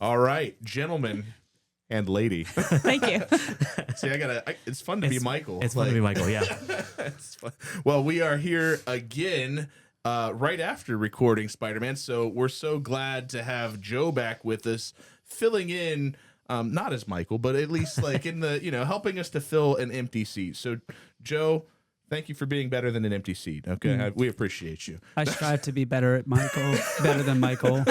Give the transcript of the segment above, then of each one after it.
All right, gentlemen and lady. Thank you. See, it's fun to be Michael. It's fun to be Michael, yeah. It's fun. Well, we are here again right after recording Spider-Man, so we're so glad to have Joe back with us, filling in, not as Michael, but at least like in the, helping us to fill an empty seat. So, Joe, thank you for being better than an empty seat. Okay, we appreciate you. I strive to be better than Michael.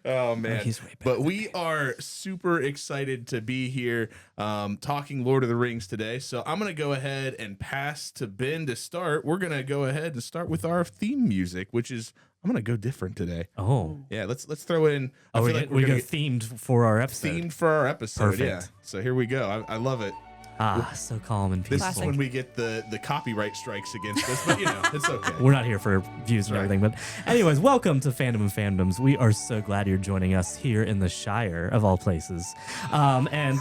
Oh man, he's way better but than we are super excited to be here talking Lord of the Rings today. So I'm gonna go ahead and pass to Ben to start. We're gonna go ahead and start with our theme music, which is I'm gonna go different today. Oh, Yeah, let's throw in. I we feel like we're go gonna get themed for our episode. themed for our episode. Perfect. Yeah, so here we go. I love it. So calm and This peaceful. is when we get the copyright strikes against us, but it's okay. We're not here for views and everything, but anyways, welcome to Fandom and Fandoms. We are so glad you're joining us here in the Shire of all places. And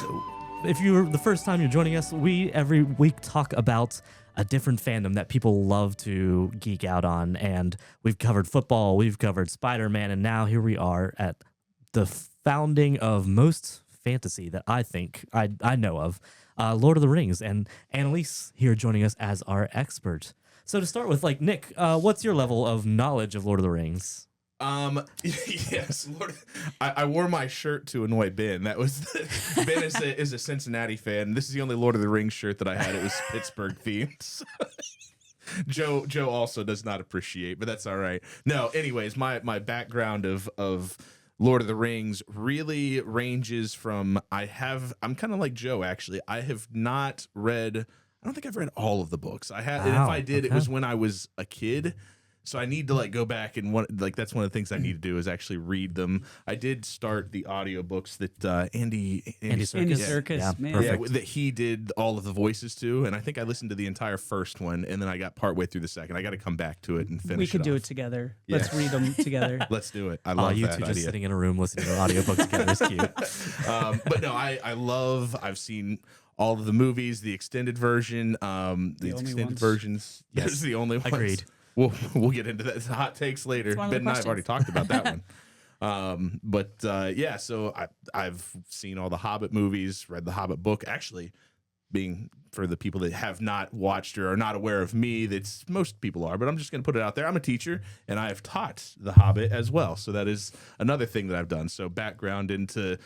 if you're the first time you're joining us, we every week talk about a different fandom that people love to geek out on. And we've covered football, we've covered Spider-Man, and now here we are at the founding of most fantasy that I think I know of. Lord of the Rings, and Annalise here joining us as our expert. So to start with, Nick, what's your level of knowledge of Lord of the Rings? Yes, I wore my shirt to annoy Ben. That was Ben is a Cincinnati fan. This is the only Lord of the Rings shirt that I had. It was Pittsburgh themed. Joe also does not appreciate, but that's all right. No, anyways, my background of Lord of the Rings really ranges from I'm kind of like Joe, actually. I have not read, I don't think I've read all of the books. I had, and if I did, it was when I was a kid. So I need to go back and that's one of the things I need to do is actually read them. I did start the audiobooks that Andy Serkis, Yeah, man. perfect. that he did all of the voices to, and I think I listened to the entire first one, and then I got partway through the second. I got to come back to it and finish. We could do off. it together. Yeah. Let's read them together. Let's do it. I love You that two idea. just sitting in a room listening to an audiobook together is cute. But no, I've seen all of the movies, the extended version, the only extended ones. versions. Yes. There's the only ones. Agreed. We'll get into that. It's hot takes later. one of Ben the and I have already talked about that one. Yeah. So I've seen all the Hobbit movies, read the Hobbit book. Actually, being for the people that have not watched or are not aware of me, that's most people are, but I'm just going to put it out there. I'm a teacher, and I have taught the Hobbit as well. So that is another thing that I've done. So background into,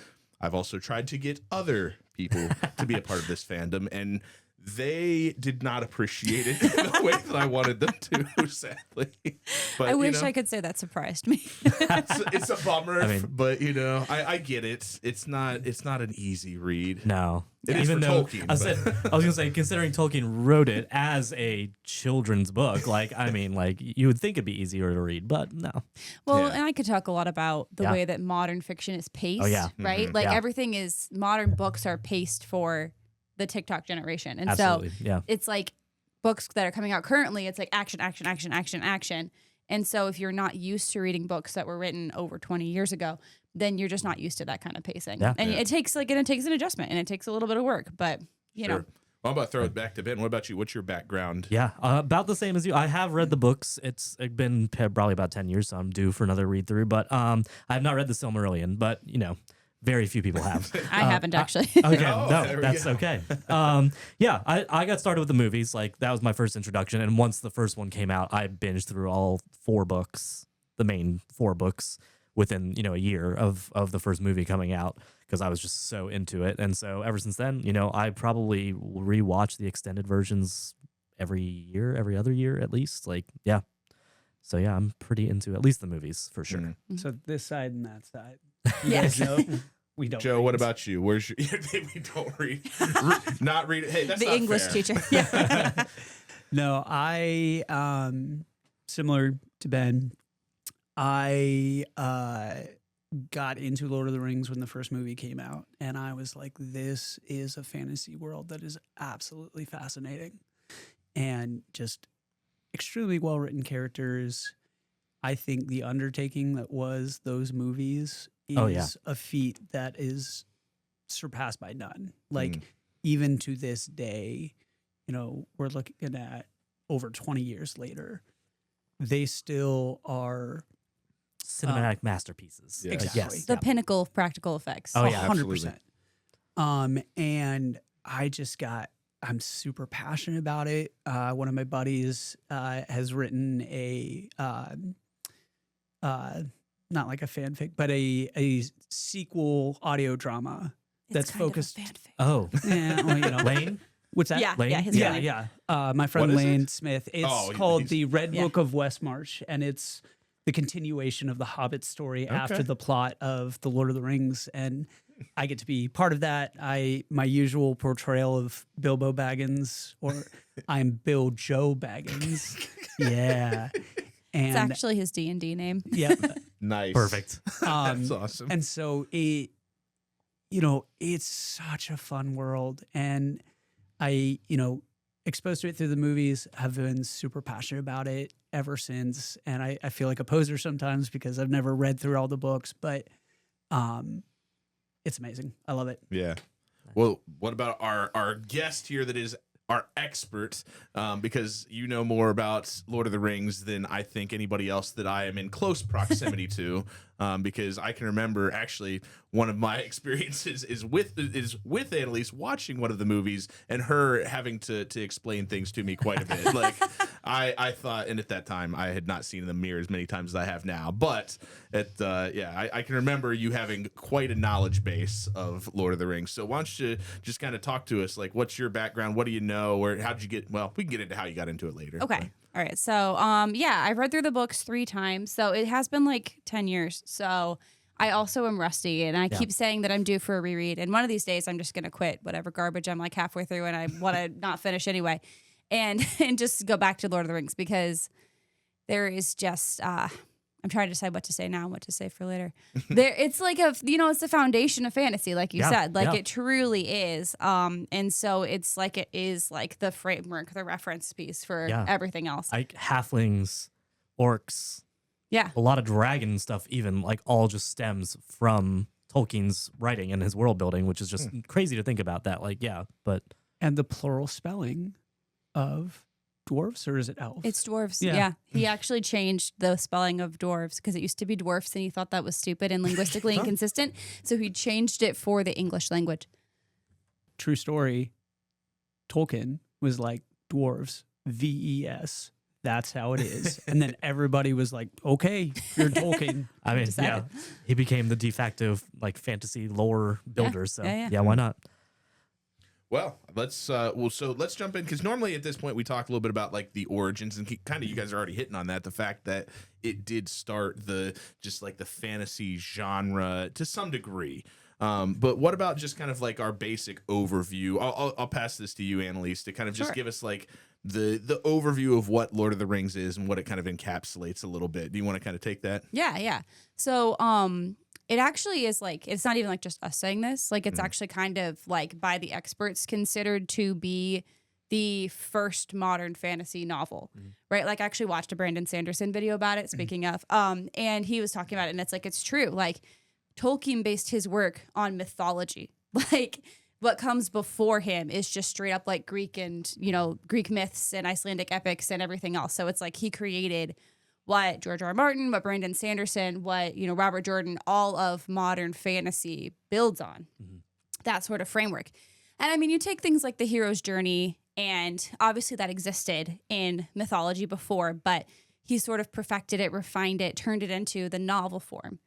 I've also tried to get other people to be a part of this fandom, and they did not appreciate it the way that I wanted them to, sadly. But I wish I could say that surprised me. it's a bummer, I mean- but I get it. It's not an easy read. No. It is Even for though Tolkien, I was going to say, considering Tolkien wrote it as a children's book, you would think it'd be easier to read, but no. Well, Yeah. and I could talk a lot about the Yeah. way that modern fiction is paced, Oh, yeah. right? Mhm. Like Yeah. everything is, modern books are paced for the TikTok generation. And Absolutely. so Yeah. it's like books that are coming out currently, it's like action, action, action, action, action. And so if you're not used to reading books that were written over 20 years ago, then you're just not used to that kind of pacing. Yeah. And Yeah. it takes an adjustment, and it takes a little bit of work, but you know. Sure. Well, I'm about to throw it back to Ben. What about you? What's your background? Yeah, about the same as you. I have read the books. It's been probably about 10 years, so I'm due for another read through. But I have not read the Silmarillion, but very few people have. I haven't actually. Okay, Oh, there no, we that's go. okay. Yeah, I got started with the movies. That was my first introduction, and once the first one came out, I binged through all 4 books, the main 4 books, within a year of the first movie coming out, because I was just so into it. And so ever since then, I probably rewatch the extended versions every other year at least. Yeah. So yeah, I'm pretty into at least the movies for sure. Mhm. So this side and that side. You Yes. guys know we don't. Joe, what read. about you? Where's your? We don't read. Not read it. Hey, that's The not English fair. teacher. Yeah. No, I similar to Ben. I got into Lord of the Rings when the first movie came out, and I was like, this is a fantasy world that is absolutely fascinating and just extremely well written characters. I think the undertaking that was those movies is Oh, yeah. a feat that is surpassed by none. Mm. Even to this day, we're looking at over 20 years later, they still are cinematic masterpieces. Yeah. Exactly. Yes. The yeah. pinnacle of practical effects. Oh, yeah. 100%. And I'm super passionate about it. One of my buddies has written not like a fanfic, but a sequel audio drama that's kind of a focused. fanfic. Oh, Well, Lane? what's that? Yeah, Lane? yeah, his Yeah, name. yeah. My friend What is Lane it? Smith. It's Oh, called he's- The Red Yeah. Book of Westmarch, and it's the continuation of the Hobbit story after the plot of The Lord of the Rings. And I get to be part of that. My usual portrayal of Bilbo Baggins, or I'm Bill Joe Baggins. Yeah. It's And actually his D&D name. yeah. Nice. Perfect. That's awesome. And so it's such a fun world. And I, exposed to it through the movies, have been super passionate about it ever since. And I feel like a poser sometimes because I've never read through all the books, but it's amazing. I love it. Yeah. Well, what about our guest here that is our expert? Because you know more about Lord of the Rings than I think anybody else that I am in close proximity to. Because I can remember actually one of my experiences is with Annalise watching one of the movies and her having to explain things to me quite a bit. Like I thought, and at that time I had not seen them mirror as many times as I have now. But I can remember you having quite a knowledge base of Lord of the Rings. So why don't you just kind of talk to us? Like, what's your background? What do you know? Or how did you get? Well, we can get into how you got into it later. Okay. All right. So, I've read through the books 3 times. So it has been like 10 years. So I also am rusty, and I keep saying that I'm due for a reread. And one of these days I'm just going to quit whatever garbage I'm like halfway through and I want to not finish anyway and just go back to Lord of the Rings, because there is just, I'm trying to decide what to say now and what to say for later. It's like it's the foundation of fantasy, like you said, it truly is. And so it's like it is like the framework, the reference piece for everything else. Like halflings, orcs, Yeah. a lot of dragon stuff, even like all just stems from Tolkien's writing and his world building, which is just crazy to think about that. Like, but And the plural spelling of dwarves, or is it elves? It's dwarves. Yeah. Yeah. He actually changed the spelling of dwarves because it used to be dwarfs and he thought that was stupid and linguistically inconsistent. So he changed it for the English language. True story. Tolkien was like, dwarves, VES. That's how it is. And then everybody was like, okay, you're Tolkien. I mean, Decided. he became the de facto like fantasy lore builder. So yeah. why not? Well, let's jump in, because normally at this point we talk a little bit about like the origins, and kind of you guys are already hitting on that, the fact that it did start the fantasy genre to some degree. But what about just kind of like our basic overview? I'll pass this to you, Annalise, to kind of just give us like the overview of what Lord of the Rings is and what it kind of encapsulates a little bit. Do you want to kind of take that? Yeah. So, it actually is like, it's not even like just us saying this. Like, it's actually kind of like by the experts considered to be the first modern fantasy novel, right? Like, I actually watched a Brandon Sanderson video about it, speaking of, and he was talking about it, and it's like, it's true. Like, Tolkien based his work on mythology. Like, what comes before him is just straight up like Greek and, Greek myths and Icelandic epics and everything else. So it's like he created what J.R.R. Martin, what Brandon Sanderson, what, Robert Jordan, all of modern fantasy builds on. That sort of framework. And I mean, you take things like the hero's journey, and obviously that existed in mythology before, but he sort of perfected it, refined it, turned it into the novel form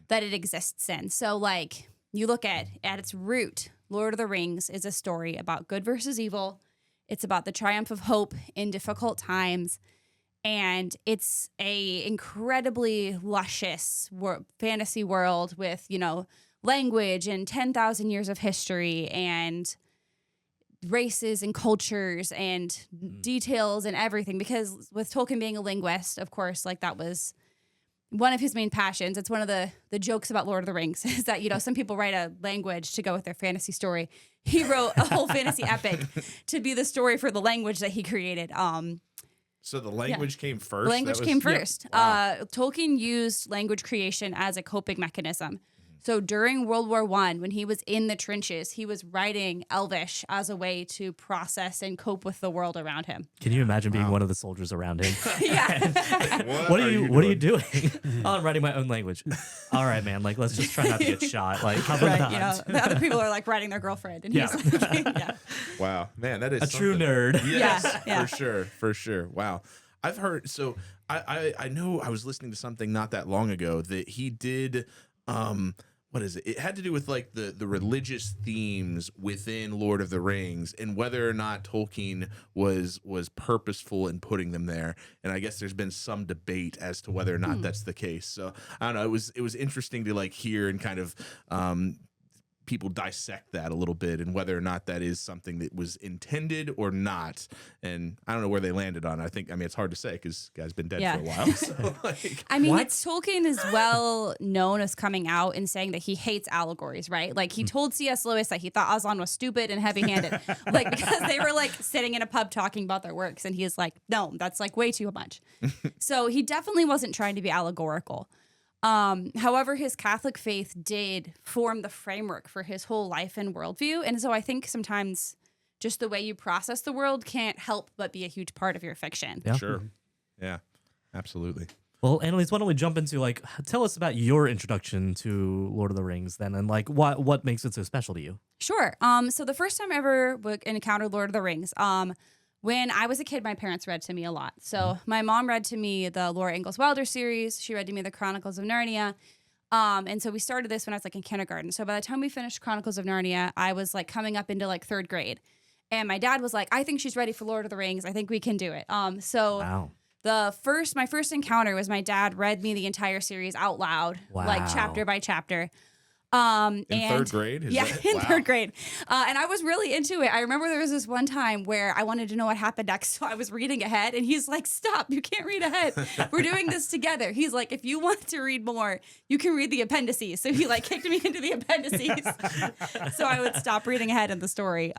that it exists in. So like you look at its root, Lord of the Rings is a story about good versus evil. It's about the triumph of hope in difficult times. And it's a incredibly luscious fantasy world with, language and 10,000 years of history and races and cultures and details and everything. Because with Tolkien being a linguist, of course, like that was one of his main passions. It's one of the jokes about Lord of the Rings is that, some people write a language to go with their fantasy story. He wrote a whole fantasy epic to be the story for the language that he created. So the language came first? The language came first. Wow. Tolkien used language creation as a coping mechanism. So during World War I, when he was in the trenches, he was writing Elvish as a way to process and cope with the world around him. Can you imagine being one of the soldiers around him? Yeah. What are you doing? Oh, I'm writing my own language. All right, man. Like, let's just try not to get shot. Like, how about Right. that? You know, the other people are like writing their girlfriend, and he's like, yeah. Wow, man, that is A true something. nerd. Yes, Yeah. for sure. Wow, I've heard. So I know I was listening to something not that long ago that he did. What is it? It had to do with like the religious themes within Lord of the Rings and whether or not Tolkien was purposeful in putting them there. And I guess there's been some debate as to whether or not that's the case. So I don't know. It was interesting to like hear and kind of people dissect that a little bit and whether or not that is something that was intended or not. And I don't know where they landed on it. I mean, it's hard to say because the guy's been dead for a while. So, like, I mean, Tolkien is well known as coming out and saying that he hates allegories, right? Like he told C.S. Lewis that he thought Aslan was stupid and heavy-handed, like because they were like sitting in a pub talking about their works, and he is like, no, that's like way too much. So he definitely wasn't trying to be allegorical. However, his Catholic faith did form the framework for his whole life and worldview. And so I think sometimes just the way you process the world can't help but be a huge part of your fiction. Yeah. sure. Yeah, absolutely. Well, Annalise, why don't we jump into like tell us about your introduction to Lord of the Rings then, and like what makes it so special to you? Sure. So the first time I ever encountered Lord of the Rings, when I was a kid, my parents read to me a lot. So my mom read to me the Laura Ingalls Wilder series. She read to me the Chronicles of Narnia. And so we started this when I was like in kindergarten. So by the time we finished Chronicles of Narnia, I was like coming up into like third grade. And my dad was like, I think she's ready for Lord of the Rings. I think we can do it. So Wow. my first encounter was my dad read me the entire series out loud, like Wow. chapter by chapter. In third grade? In third grade. And I was really into it. I remember there was this one time where I wanted to know what happened next. So I was reading ahead and he's like, stop, you can't read ahead. We're doing this together. He's like, if you want to read more, you can read the appendices. So he like kicked me into the appendices. So I would stop reading ahead in the story.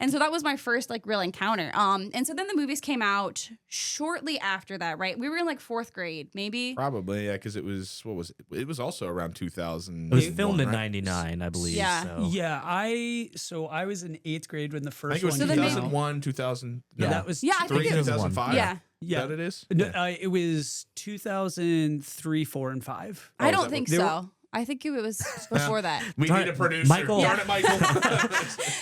And so that was my first like real encounter. And so then the movies came out shortly after that, right? We were in like fourth grade, maybe. Probably, yeah, because it was, what was it? It was also around 2000. It was filmed in '99, I believe. Yeah. So. Yeah, I was in 8th grade when the I first think it was one So came then maybe- 2001, 2000. Yeah. That was Yeah, I think 3, it was 2005. Yeah. Yeah. That it is? No, Yeah. it was 2003, 4, and 5. I is don't that think what- they so. I think it was before that. We Darn- need a producer. Michael- Darn it, Michael.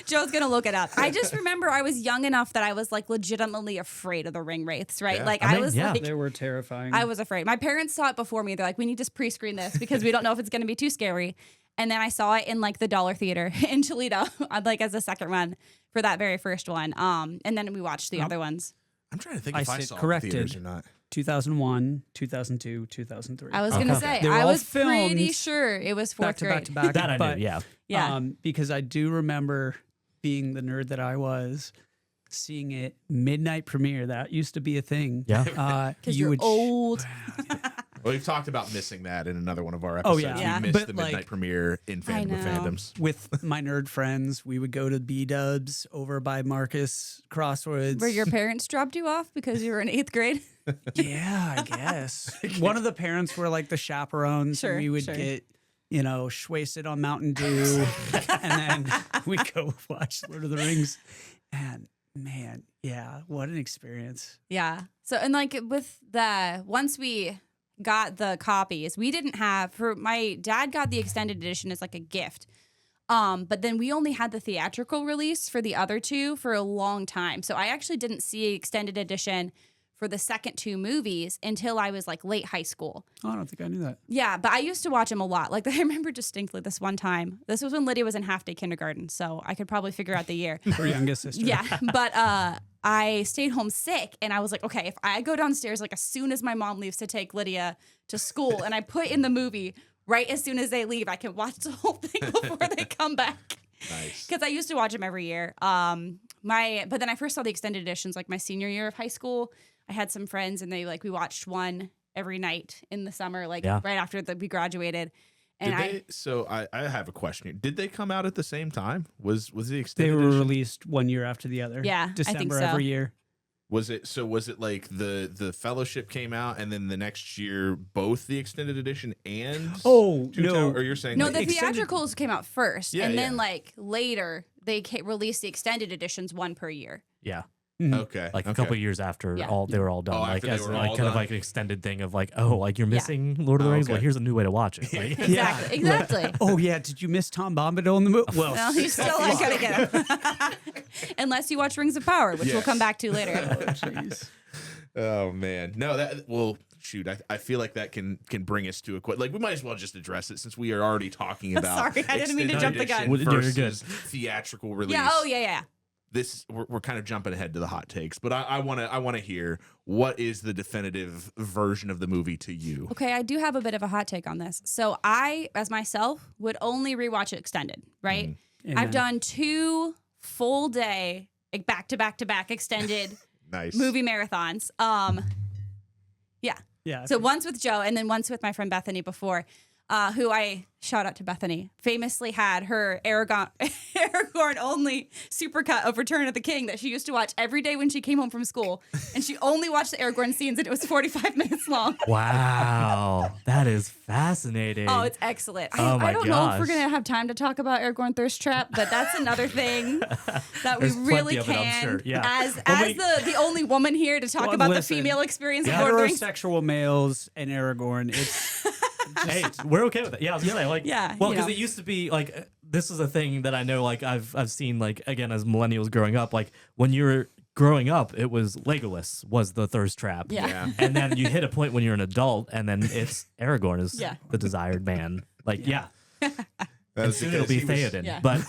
Joe's gonna look it up. I just remember I was young enough that I was like legitimately afraid of the ring wraiths, right? Yeah. Like I I mean, was yeah. like They were terrifying. I was afraid. My parents saw it before me. They're like, we need to pre-screen this because we don't know if it's gonna be too scary. And then I saw it in like the Dollar Theater in Toledo, like as a second run for that very first one. And then we watched the other ones. I'm trying to think I if I said saw corrected. it in theaters or not. 2001, 2002, 2003. I was Okay. gonna say They were I all was pretty filmed sure it was back fourth to grade. back to back. That I but, knew, yeah. Yeah. Because I do remember being the nerd that I was, seeing it midnight premiere. That used to be a thing. Yeah. Because you're old. Well, we've talked about missing that in another one of our Oh, episodes. yeah. Yeah. We missed But, the like, midnight premiere in Fandom of know. Fandoms. With my nerd friends, we would go to B-dubs over by Marcus Crossroads. Where your parents dropped you off because you were in 8th grade. Yeah, I guess. One of the parents were like the chaperones. Sure, and we would sure. get, wasted on Mountain Dew. And then we'd go watch Lord of the Rings. And man, yeah, what an experience. Yeah. So, and like with once we got the copies, we didn't have, my dad got the extended edition as like a gift. But then we only had the theatrical release for the other two for a long time. So I actually didn't see extended edition for the second two movies until I was like late high school. Oh, I don't think I knew that. Yeah, but I used to watch them a lot. Like I remember distinctly this one time. This was when Lydia was in half-day kindergarten, so I could probably figure out the year. Her youngest sister. Yeah, but I stayed home sick, and I was like, okay, if I go downstairs like as soon as my mom leaves to take Lydia to school, and I put in the movie right as soon as they leave, I can watch the whole thing before they come back. Nice. Because I used to watch them every year. But then I first saw the extended editions like my senior year of high school. I had some friends, and we watched one every night in the summer, like Yeah. right after we graduated. And So I have a question here. Did they come out at the same time? Was the They extended were edition? released one year after the other. Yeah, I think December so. every year. Was it like the Fellowship came out and then the next year both the extended edition and Oh, Two no. Tower- or you're saying No, like, the extended- theatricals came out first, Yeah, and then yeah. like later they released the extended editions one per year. Yeah. okay, Like a okay. couple years after Yeah. they were all done, Oh, like after they as were like all kind of done. like an extended thing of like, oh, like you're Yeah. missing Lord of the Oh, Rings. okay. Well, here's a new way to watch it. Like, Exactly, exactly. Oh yeah, did you miss Tom Bombadil in the movie? Well, Well, you still ain't gonna get him. Unless you watch Rings of Power, which we'll Yes. come back to later. jeez. Oh man, no, that well, shoot, I feel like that can bring us to a like we might as well just address it since we are already talking about. Sorry, I didn't mean to extended jump the gun. edition Well, you're good. versus theatrical release. Yeah. Oh yeah, yeah. This we're kind of jumping ahead to the hot takes, but I want to hear what is the definitive version of the movie to you. Okay, I do have a bit of a hot take on this. So I, as myself, would only rewatch it extended. Right. Amen. I've done 2 full day, like back to back extended Nice movie marathons. Yeah. Yeah. So once with Joe and then once with my friend Bethany before, who I shout out to Bethany, famously had her Aragorn only supercut of Return of the King that she used to watch every day when she came home from school. And she only watched the Aragorn scenes and it was 45 minutes long. wow, that is fascinating. Oh, it's excellent. Oh my I don't know if we're gosh. going to have time to talk about Aragorn Thirst Trap, but that's another thing that we There's really plenty of it, I'm can. sure. Yeah. As Well, we- the only woman here to talk Well, about listen, the female experience of Lord of the Rings. Heterosexual males and Aragorn. It's Hey, we're okay with it. Yeah, I was gonna say like, Yeah, well, you because know. it used to be like this is a thing that I know like I've seen like again as millennials growing up, like when you were growing up, it was Legolas was the thirst trap. Yeah. Yeah. And then you hit a point when you're an adult, and then it's Aragorn is Yeah. the desired man. Like, yeah. And That's soon it'll because be he was- Theoden. Yeah. But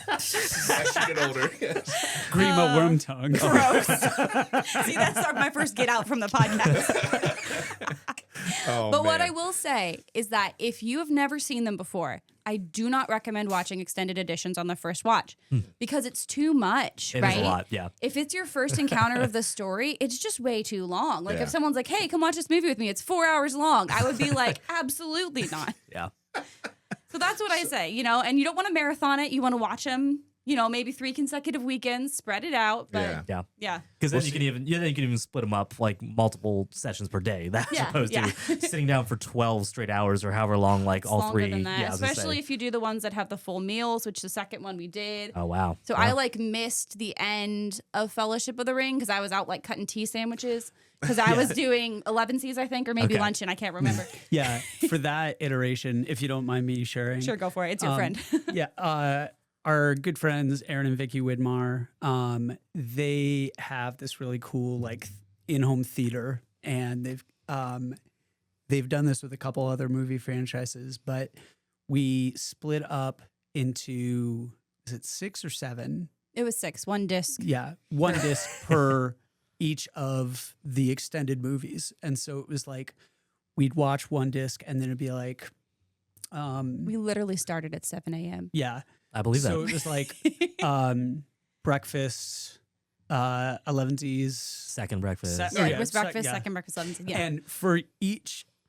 As you get older, yes. Grima Wormtongue. Gross. See, that's my first get out from the podcast. Oh, But what man. I will say is that if you have never seen them before, I do not recommend watching extended editions on the first watch because it's too much, it right? is a lot. Yeah. If it's your first encounter of the story, it's just way too long. Like Yeah. if someone's like, "Hey, come watch this movie with me. It's 4 hours long." I would be like, "Absolutely not." Yeah. So that's what I say, you know, and you don't want to marathon it. You want to watch them, you know, maybe 3 consecutive weekends, spread it out. But Yeah. Yeah. yeah. Because then Well, you can even split them up like multiple sessions per day. That's Yeah, opposed yeah. to sitting down for 12 straight hours or however long, like It's all longer 3. than that, Yeah, I was gonna especially say. if you do the ones that have the full meals, which the second one we did. Oh wow. So Yeah. I like missed the end of Fellowship of the Ring because I was out like cutting tea sandwiches because I was doing 11 Cs, I think, or maybe Okay. luncheon. I can't remember. Yeah, for that iteration, if you don't mind me sharing. Sure, go for it. It's your friend. Yeah, our good friends Aaron and Vicky Widmar, they have this really cool like in-home theater, and they've done this with a couple other movie franchises, but we split up into, is it 6 or 7? It was 6, 1 disc. Yeah, one disc per each of the extended movies, and so it was like we'd watch one disc, and then it'd be like, We literally started at 7 a.m. yeah. I believe So that. it was like breakfast, 11Ds, Second breakfast. Se- Yeah, Oh, it yeah, was sec- breakfast, yeah. second breakfast, 11. Yeah. and for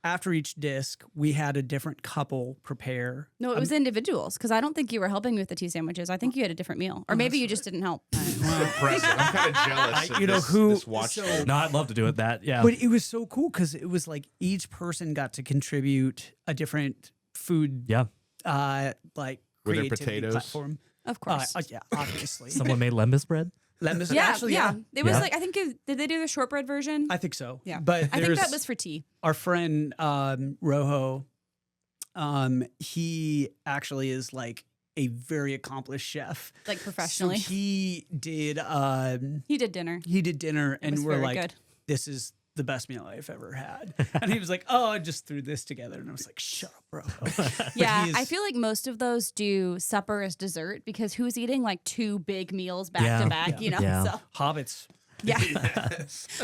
after each disc, we had a different couple prepare. No, it was individuals because I don't think you were helping me with the tea sandwiches. I think you had a different meal, or maybe you just didn't help. Impressive. I'm kind of jealous. Of you know this, who? This watch so- No, I'd love to do it. That yeah. But it was so cool because it was like each person got to contribute a different food, yeah. like Were there creativity potatoes? platform. Of course. Yeah, obviously. Someone made lembas bread. Lemons, yeah, actually, yeah. It was Yeah. like I think did they do the shortbread version? I think so. Yeah, but I think there's that was for tea. our friend Rojo. He actually is like a very accomplished chef. Like professionally. So he did He did dinner. dinner, It was and we're very like, good. "This is the best meal I've ever had." And he was like, "Oh, I just threw this together," and I was like, "Shut up, bro." Yeah, he is- I feel like most of those do supper as dessert because who's eating like 2 big meals back Yeah. to back, you know? Yeah. So Hobbits. yeah.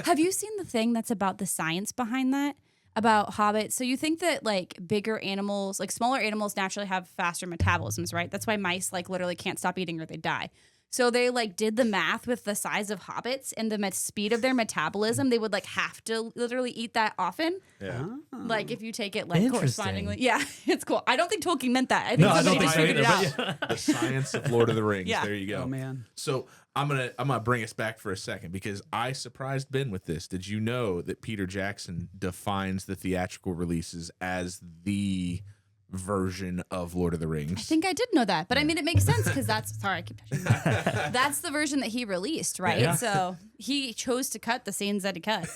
Have you seen the thing that's about the science behind that? About hobbits. So you think that like bigger animals, like smaller animals naturally have faster metabolisms, right? That's why mice like literally can't stop eating or they die. So they like did the math with the size of hobbits and the speed of their metabolism. They would like have to literally eat that often. Yeah. Like if you take it like Interesting. correspondingly. Yeah, it's cool. I don't think Tolkien meant that. I think No, I somebody don't just think so figured either. it out. But The science of Lord of the Rings. Yeah. There you go. Oh man. So I'm gonna bring us back for a second because I surprised Ben with this. Did you know that Peter Jackson defines the theatrical releases as the version of Lord of the Rings? I think I did know that, but I mean, it makes sense because that's sorry, I keep touching that. That's the version that he released, right? Yeah. So he chose to cut the scenes that he cut.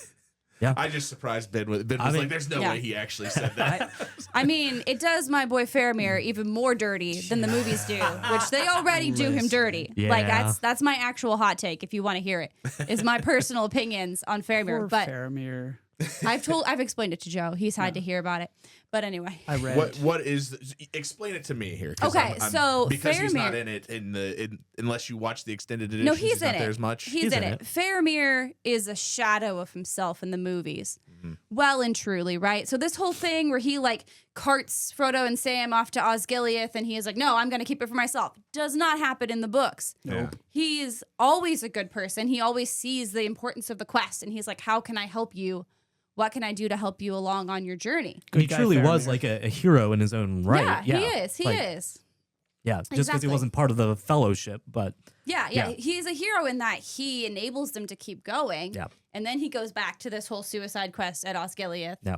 I just surprised Ben with Ben was like, "There's no Yeah. way he actually said that." I mean, it does my boy Faramir even more dirty than the movies do, which they already do him dirty. Like Yeah. that's my actual hot take. If you want to hear it, is my personal opinions on Faramir. Poor But Faramir. I've explained it to Joe. He's had to hear about it. But anyway, I read. What is? Explain it to me here. 'Cause Okay, so because he's not Faramir- in it unless you watch the extended edition. no, he's in not it. there as much. He's in it. Faramir is a shadow of himself in the movies. Well and truly, right? So this whole thing where he like carts Frodo and Sam off to Osgiliath and he is like, no, I'm going to keep it for myself, does not happen in the books. Nope. He's always a good person. He always sees the importance of the quest and he's like, how can I help you? What can I do to help you along on your journey? he Good guy truly was Faramir. like a hero in his own right. Yeah, he is. He Like, is. Yeah, just because he Exactly. wasn't part of the fellowship, but Yeah, Yeah. he's a hero in that he enables them to keep going. Yeah. And then he goes back to this whole suicide quest at Osgiliath. yeah.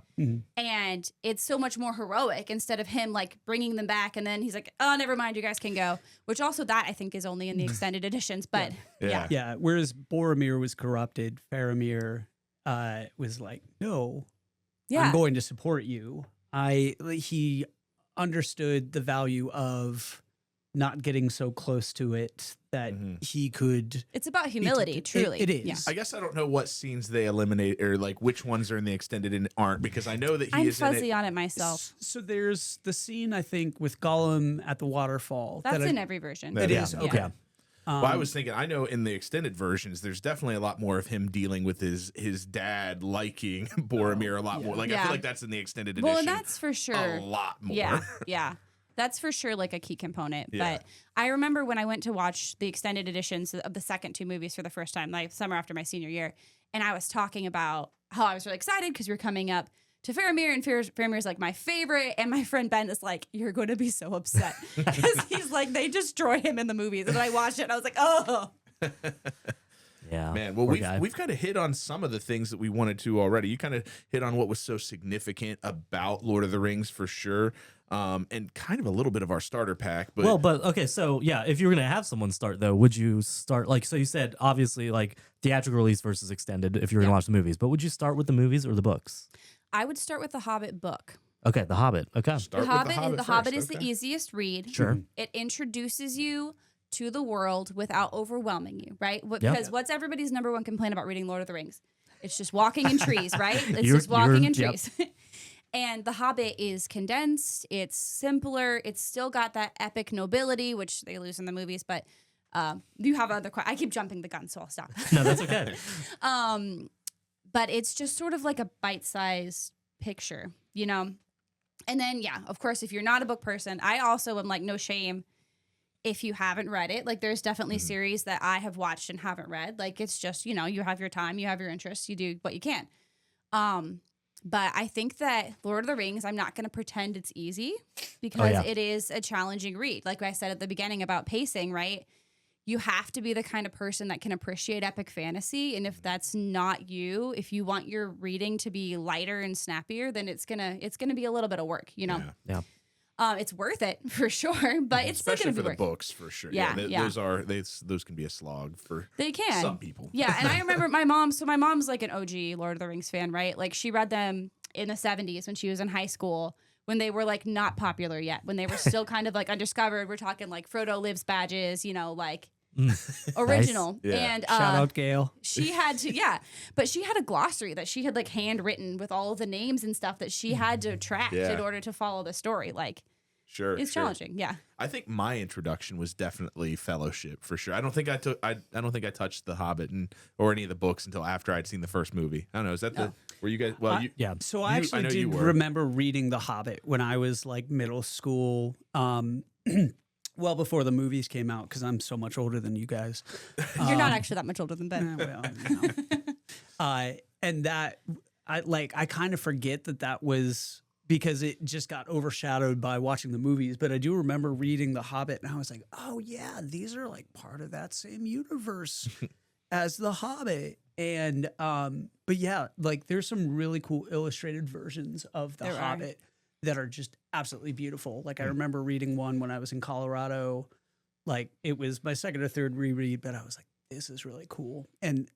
And it's so much more heroic instead of him like bringing them back and then he's like, oh, never mind, you guys can go. Which also that I think is only in the extended editions. But yeah. Yeah. Whereas Boromir was corrupted, Faramir was like, no, I'm going to support you. He understood the value of not getting so close to it that he could. It's about humility, truly. It is. Yeah. I guess I don't know what scenes they eliminate or like which ones are in the extended and aren't because I know that he I'm is in fuzzy it. on it myself. So there's the scene I think with Gollum at the waterfall. That's that in every version. That It is, is okay. okay. Well, I was thinking, I know in the extended versions, there's definitely a lot more of him dealing with his dad liking Boromir a lot more. Like I Yeah. feel like that's in the extended edition. Well, and that's for sure. a lot more. Yeah, yeah. That's for sure like a key component. Yeah. But I remember when I went to watch the extended editions of the second two movies for the first time, like summer after my senior year, and I was talking about how I was really excited because we were coming up to Faramir, and Faramir's like my favorite, and my friend Ben is like, you're going to be so upset because he's like, they destroy him in the movies. And then I watched it, and I was like, oh. Yeah. Man, well, Poor guy. we've kind of hit on some of the things that we wanted to already. You kind of hit on what was so significant about Lord of the Rings for sure, and kind of a little bit of our starter pack. But Well, but okay, so yeah, if you were gonna have someone start though, would you start like so you said obviously like theatrical release versus extended if you're gonna watch the movies, but would you start with the movies or the books? I would start with the Hobbit book. Okay, The Hobbit. Okay. start The with Hobbit, Hobbit is first, the easiest read. Sure. It introduces you to the world without overwhelming you, right? Yep. Because what's everybody's number one complaint about reading Lord of the Rings? It's just walking in trees, right? It's You're- just walking in yep. trees. And The Hobbit is condensed. It's simpler. It's still got that epic nobility, which they lose in the movies. But you have other. I keep jumping the gun, so I'll stop. No, that's okay. But it's just sort of like a bite-sized picture, you know? And then, yeah, of course, if you're not a book person, I also am like, no shame if you haven't read it. Like, there's definitely series that I have watched and haven't read. Like, it's just, you know, you have your time, you have your interests, you do what you can. But I think that Lord of the Rings, I'm not going to pretend it's easy because it is a challenging read. Like I said at the beginning about pacing, right? You have to be the kind of person that can appreciate epic fantasy. And if that's not you, if you want your reading to be lighter and snappier, then it's gonna be a little bit of work, you know? Yeah. It's worth it for sure, but it's still especially gonna for be the work. books for sure. Yeah, yeah. Those can be a slog for They can. some people. Yeah, and I remember my mom's like an OG Lord of the Rings fan, right? Like she read them in the 70s when she was in high school, when they were like not popular yet, when they were still kind of like undiscovered. We're talking like Frodo lives badges, you know, like original. Yeah. And Shout out Gail. she had to, but she had a glossary that she had like handwritten with all of the names and stuff that she had to track Yeah. in order to follow the story. Like Sure. it's sure. challenging. Yeah. I think my introduction was definitely Fellowship for sure. I don't think I don't think I touched The Hobbit or any of the books until after I'd seen the first movie. I don't know. Is that the were you guys? Well, you, Yeah. So I I actually know you did were. remember reading The Hobbit when I was like middle school. well before the movies came out because I'm so much older than you guys. You're not actually that much older than Ben. Well, and that I kind of forget that was because it just got overshadowed by watching the movies. But I do remember reading The Hobbit, and I was like, oh yeah, these are like part of that same universe as The Hobbit. And but yeah, like there's some really cool illustrated versions of The Hobbit that are just absolutely beautiful. Like I remember reading one when I was in Colorado. Like it was my second or third reread, but I was like, this is really cool. And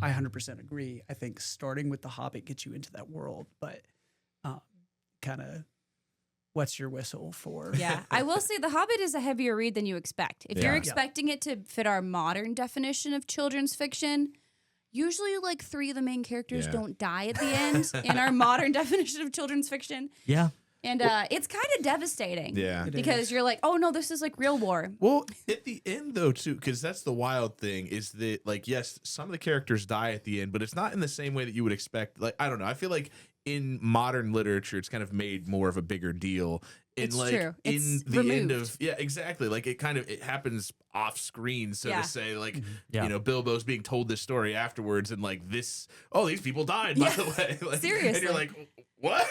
I 100% agree. I think starting with The Hobbit gets you into that world, but kind of what's your whistle for? Yeah, I will say The Hobbit is a heavier read than you expect. If you're expecting it to fit our modern definition of children's fiction, usually like 3 of the main characters don't die at the end in our modern definition of children's fiction. Yeah. And it's kind of devastating. Yeah. Because you're like, oh no, this is like real war. Well, at the end though, too, because that's the wild thing is that, like, yes, some of the characters die at the end, but it's not in the same way that you would expect. Like, I don't know. I feel like in modern literature, it's kind of made more of a bigger deal. It's like true. in It's the end removed. of exactly. Like it happens off screen, so to say. Like Yeah. you know, Bilbo's being told this story afterwards, and like these people died by the way. Like, Seriously. and you're like, what?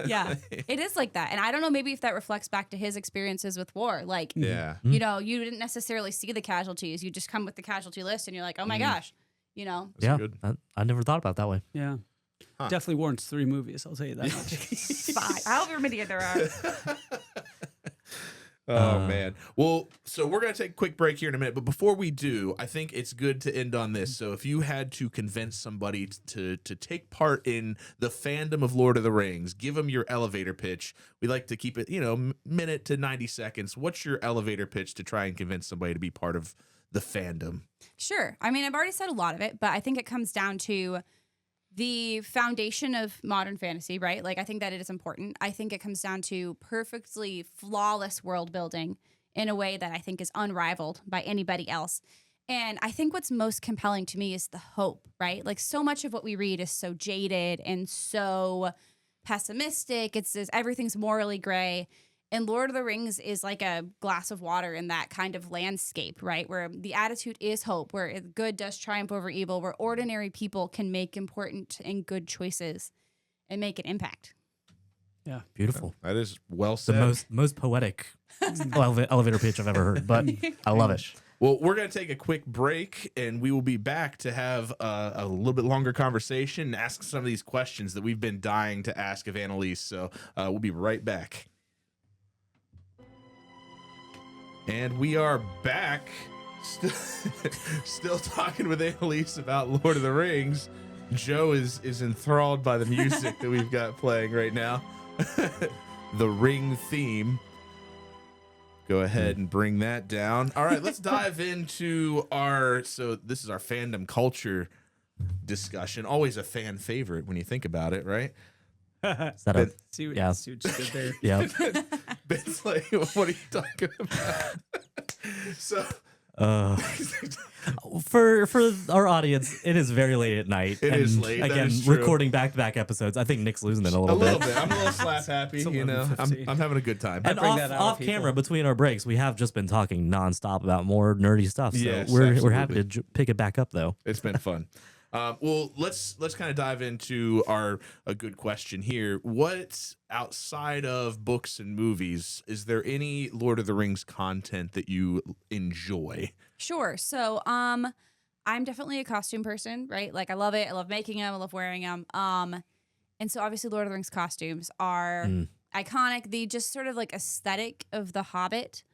Yeah, it is like that. And I don't know, maybe if that reflects back to his experiences with war. Like, Yeah. you know, you didn't necessarily see the casualties. You just come with the casualty list and you're like, oh my gosh, you know. Yeah. good. I never thought about it that way. Yeah. Huh. Definitely warrants 3 movies, I'll tell you that much. 5. However many there are. Oh man. Well, so we're gonna take a quick break here in a minute, but before we do, I think it's good to end on this. So if you had to convince somebody to take part in the fandom of Lord of the Rings, give them your elevator pitch. We like to keep it, you know, minute to 90 seconds. What's your elevator pitch to try and convince somebody to be part of the fandom? Sure. I mean, I've already said a lot of it, but I think it comes down to the foundation of modern fantasy, right? Like, I think that it is important. I think it comes down to perfectly flawless world building in a way that I think is unrivaled by anybody else. And I think what's most compelling to me is the hope, right? Like, so much of what we read is so jaded and so pessimistic. It's just, everything's morally gray. And Lord of the Rings is like a glass of water in that kind of landscape, right? Where the attitude is hope, where good does triumph over evil, where ordinary people can make important and good choices and make an impact. Yeah. Beautiful. That is well The said. most poetic elevator pitch I've ever heard, but I love it. Well, we're going to take a quick break, and we will be back to have a little bit longer conversation and ask some of these questions that we've been dying to ask of Annalise. So we'll be right back. And we are back, still talking with Annalise about Lord of the Rings. Joe is enthralled by the music that we've got playing right now. The Ring theme. Go ahead and bring that down. All right, let's dive into so this is our fandom culture discussion. Always a fan favorite when you think about it, right? Is that a, See what, Yeah. see what you did there. yeah. Ben's like, what are you talking about? So For our audience, it is very late at night. It and is late, that Again, is true. recording back-to-back episodes. I think Nick's losing it a a little little bit. bit. I'm a little slap happy, It's you know. 11:50. I'm having a good time. And bring that out, off people. camera, between our breaks, we have just been talking nonstop about more nerdy stuff. So Yes, we're happy to absolutely. pick it back up, though. It's been fun. Well, let's kind of dive into a good question here. What outside of books and movies, is there any Lord of the Rings content that you enjoy? Sure. So, I'm definitely a costume person, right? Like, I love it. I love making them. I love wearing them. And so obviously Lord of the Rings costumes are iconic. The just sort of like aesthetic of The Hobbit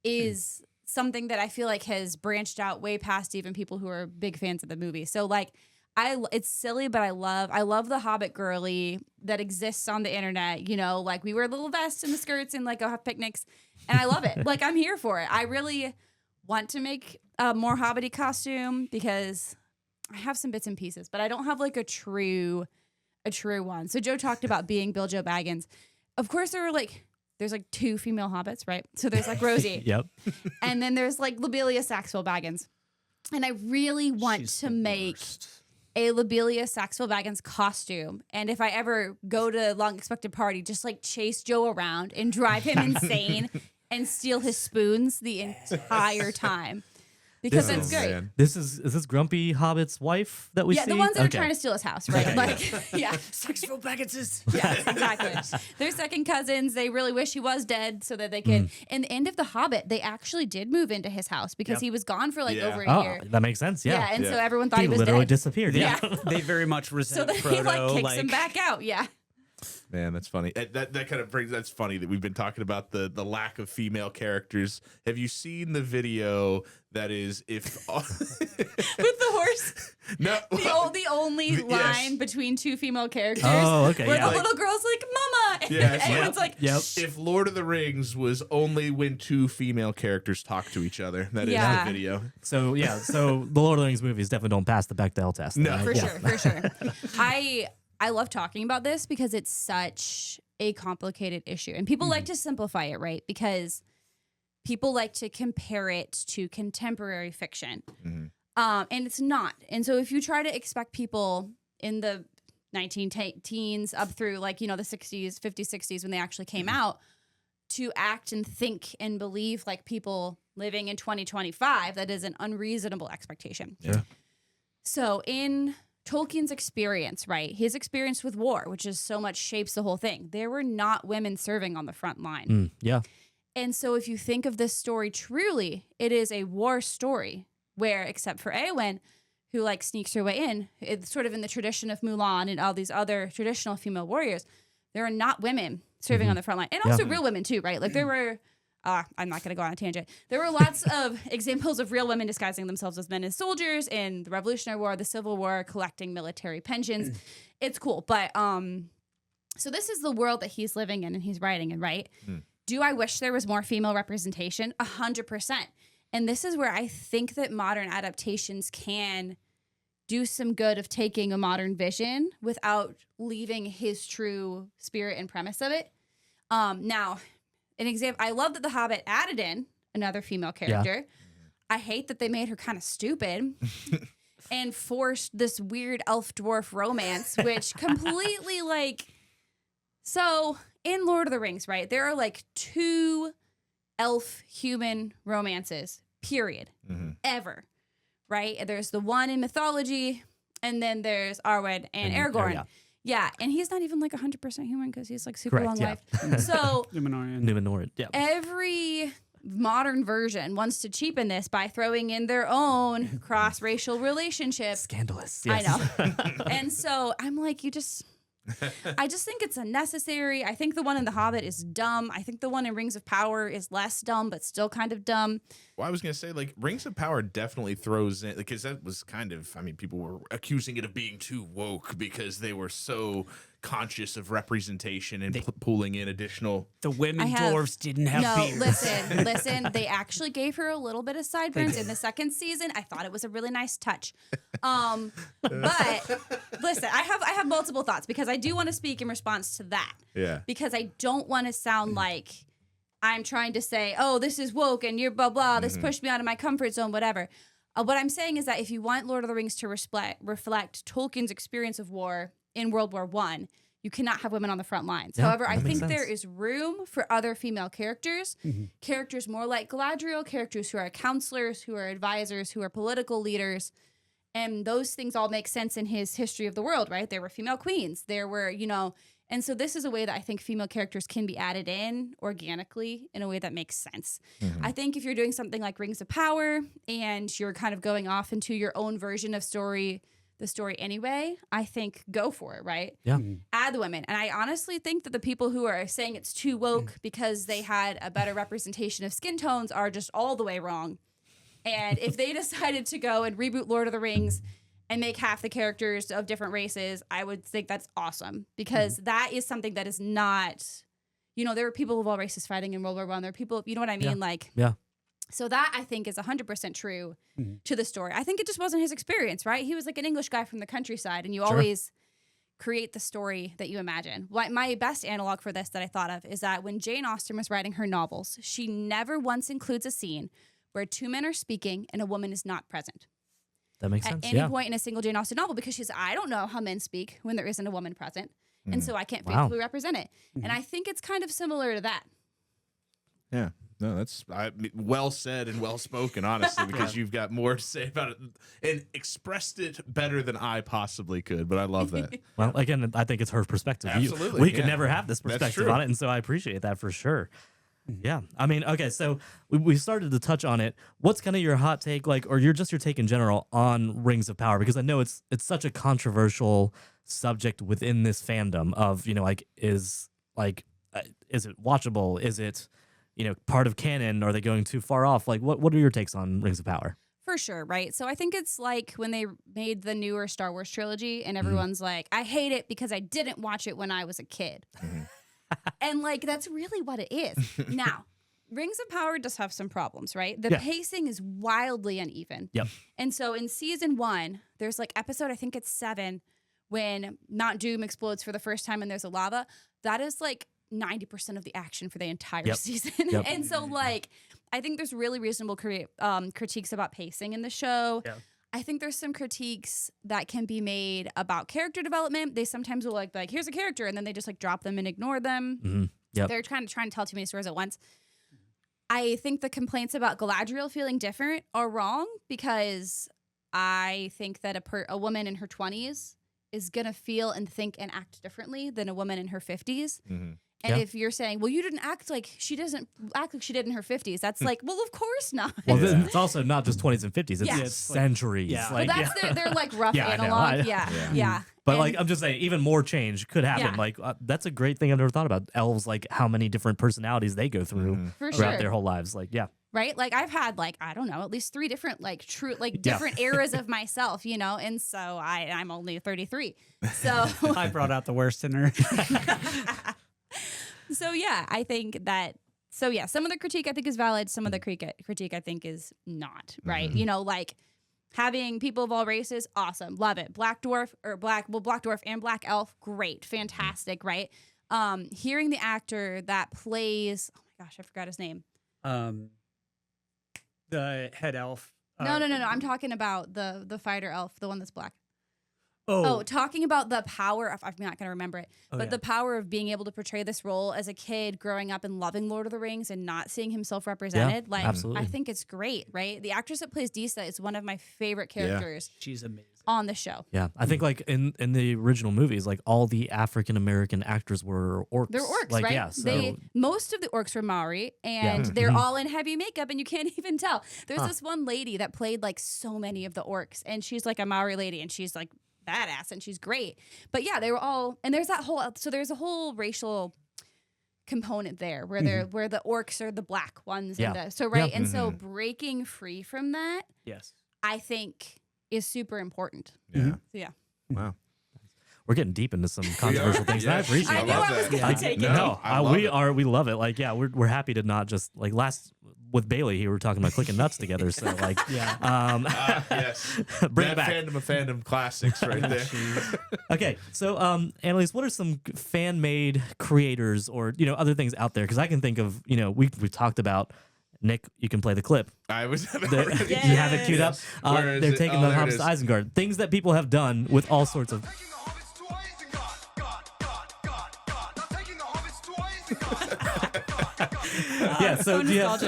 is something that I feel like has branched out way past even people who are big fans of the movie. So like, it's silly, but I love the Hobbit girly that exists on the internet. You know, like we wear little vests and the skirts and like go have picnics, and I love it. Like, I'm here for it. I really want to make a more Hobbity costume because I have some bits and pieces, but I don't have like a true one. So Joe talked about being Bill Joe Baggins. Of course, there's like 2 female hobbits, right? So there's like Rosie. Yep. And then there's like Lobelia Saxville Baggins. And I really want She's to the make worst. a Lobelia Saxville Baggins costume. And if I ever go to Long Expected Party, just like chase Joe around and drive him insane and steal his spoons the entire time. Because This it's is- great. Man. Is this Grumpy Hobbit's wife that we see? Yeah, the ones that are Okay. trying to steal his house, right? Like, yeah. 6 full packets. Yes, exactly. They're second cousins. They really wish he was dead so that they could. In the end of The Hobbit, they actually did move into his house because he was gone for like Yeah. over a Oh, year. that makes sense. Yeah. and Yeah. so everyone thought He he was literally dead. disappeared. Yeah. They very much So resent then Frodo. he like kicks him back out. Yeah. Man, that's funny. That kind of brings. That's funny that we've been talking about the lack of female characters. Have you seen the video that is if With the horse. no The only Yes. line between two female characters. Oh, okay, Where yeah. the little girl's like, Mama. And Yeah, it's like- everyone's like, Yep. if Lord of the Rings was only when two female characters talk to each other, that is Yeah. the video. So the Lord of the Rings movies definitely don't pass the Bechdel test. No. right? For Yeah. sure, for sure. I love talking about this because it's such a complicated issue. And people like to simplify it, right? Because people like to compare it to contemporary fiction. And it's not. And so if you try to expect people in the 19-teens up through like, the 60s, 50s, 60s when they actually came out to act and think and believe like people living in 2025, that is an unreasonable expectation. Yeah. So in Tolkien's experience, right? His experience with war, which is so much shapes the whole thing. There were not women serving on the front line. Yeah. And so if you think of this story truly, it is a war story where, except for Eowyn, who like sneaks her way in, it's sort of in the tradition of Mulan and all these other traditional female warriors, there are not women serving on the front line. And also real women too, right? Like there were... I'm not going to go on a tangent. There were lots of examples of real women disguising themselves as men as soldiers in the Revolutionary War, the Civil War, collecting military pensions. It's cool. But so this is the world that he's living in and he's writing in, right? Do I wish there was more female representation? 100%. And this is where I think that modern adaptations can do some good of taking a modern vision without leaving his true spirit and premise of it. Now, an example, I love that The Hobbit added in another female character. I hate that they made her kind of stupid and forced this weird elf dwarf romance, which completely so in Lord of the Rings, right? There are like 2 elf human romances, period, ever, right? There's the one in mythology, and then there's Arwen and Aragorn. Yeah, and he's not even like 100% human because he's like super Correct, long-lived. So Numenor. Yeah. every modern version wants to cheapen this by throwing in their own cross-racial relationship. Scandalous. I Yes. know. And so I'm like, I just think it's unnecessary. I think the one in The Hobbit is dumb. I think the one in Rings of Power is less dumb, but still kind of dumb. Well, I was going to say, like, Rings of Power definitely throws in, because that was kind of, I mean, people were accusing it of being too woke because they were so conscious of representation and pulling in additional. The women dwarves didn't have beards. listen. They actually gave her a little bit of sideburns in the second season. I thought it was a really nice touch. But listen, I have multiple thoughts because I do want to speak in response to that. Yeah. Because I don't want to sound like I'm trying to say, oh, this is woke and you're blah, blah, this pushed me out of my comfort zone, whatever. What I'm saying is that if you want Lord of the Rings to reflect Tolkien's experience of war in World War I, you cannot have women on the front lines. Yeah, However, I that makes think there sense. is room for other female characters, characters more like Galadriel, characters who are counselors, who are advisors, who are political leaders. And those things all make sense in his history of the world, right? There were female queens. There were, and so this is a way that I think female characters can be added in organically in a way that makes sense. I think if you're doing something like Rings of Power and you're kind of going off into your own version of the story anyway, I think go for it, right? Yeah. Add the women. And I honestly think that the people who are saying it's too woke because they had a better representation of skin tones are just all the way wrong. And if they decided to go and reboot Lord of the Rings and make half the characters of different races, I would think that's awesome because that is something that is not, there were people of all races fighting in World War I. There are people, you know what I mean? Yeah. So that I think is 100% true to the story. I think it just wasn't his experience, right? He was like an English guy from the countryside, and you always create the story that you imagine. My best analog for this that I thought of is that when Jane Austen was writing her novels, she never once includes a scene where 2 men are speaking and a woman is not present. That makes At sense. any Yeah. point in a single Jane Austen novel because she's, I don't know how men speak when there isn't a woman present. And so I can't Wow. faithfully represent it. And I think it's kind of similar to that. Yeah. No, that's well said and well spoken, honestly, because you've got more to say about it and expressed it better than I possibly could. But I love that. Well, again, I think it's her perspective. Absolutely, We could yeah. never have this That's perspective true. on it, and so I appreciate that for sure. Yeah, I mean, okay, so we started to touch on it. What's kind of your hot take, like, or your take in general on Rings of Power? Because I know it's such a controversial subject within this fandom of, like, is it watchable? Is it, part of canon? Are they going too far off? Like, what are your takes on Rings of Power? For sure, right? So I think it's like when they made the newer Star Wars trilogy and everyone's like, I hate it because I didn't watch it when I was a kid. And like, that's really what it is. Now, Rings of Power does have some problems, right? The pacing is wildly uneven. Yep. And so in season 1, there's like episode, I think it's 7, when Mount Doom explodes for the first time and there's a lava. That is like 90% of the action for the entire season. And so like, I think there's really reasonable critiques about pacing in the show. Yeah. I think there's some critiques that can be made about character development. They sometimes will like here's a character, and then they just like drop them and ignore them. Mm-hmm. Yep. They're trying to tell too many stories at once. I think the complaints about Galadriel feeling different are wrong, because I think that a woman in her 20s is gonna feel and think and act differently than a woman in her 50s. Mm-hmm. And if you're saying, well, you didn't act like she did in her 50s, that's like, well, of course not. Well, it's also not just 20s and 50s. It's centuries. Yeah. But that's their like rough analog. Yeah. But like, I'm just saying, even more change could happen. Yeah. Like, that's a great thing I've never thought about. Elves, like how many different personalities they go through For throughout sure. their whole lives. Like, yeah. Right? Like I've had like, I don't know, at least 3 different different eras of myself, and so I'm only 33. So I brought out the worst in her. So yeah, I think that. So yeah, some of the critique I think is valid. Some of the critique I think is not. Right? Like having people of all races, awesome, love it. Black dwarf and black elf, great, fantastic. Right? Hearing the actor that plays, oh my gosh, I forgot his name. The head elf. No. I'm talking about the fighter elf, the one that's black. Oh, Talking about the power of, I'm not going to remember it, but yeah. the power of being able to portray this role as a kid growing up and loving Lord of the Rings and not seeing himself represented. Like, absolutely. I think it's great, right? The actress that plays Disa is one of my favorite characters she's amazing. on the show. Yeah, I think like in the original movies, like all the African American actors were orcs. They're orcs, like, right? Yeah, so Most of the orcs were Maori, and they're all in heavy makeup, and you can't even tell. There's this one lady that played like so many of the orcs, and she's like a Maori lady, and she's like badass, and she's great. But yeah, they were all, and there's there's a whole racial component there where where the orcs are the black ones, and so breaking free from that, Yes. I think is super important. Yeah. So yeah. Wow. we're getting deep into some controversial things. And I appreciate I it. knew love I was that. going to take it. No, I love it. We love it. Like, yeah, we're happy to not just like with Bailey, we were talking about clicking nuts together. So like, Yes. bring it That back. fandom classics right there. Okay, so Annalise, what are some fan-made creators or other things out there? Because I can think of we've talked about. Nick, you can play the clip. I was You have it queued up. Where is They're it? taking Oh, the there it Hobbits to is. Isengard. Things that people have done with all sorts of. Yeah, so do you have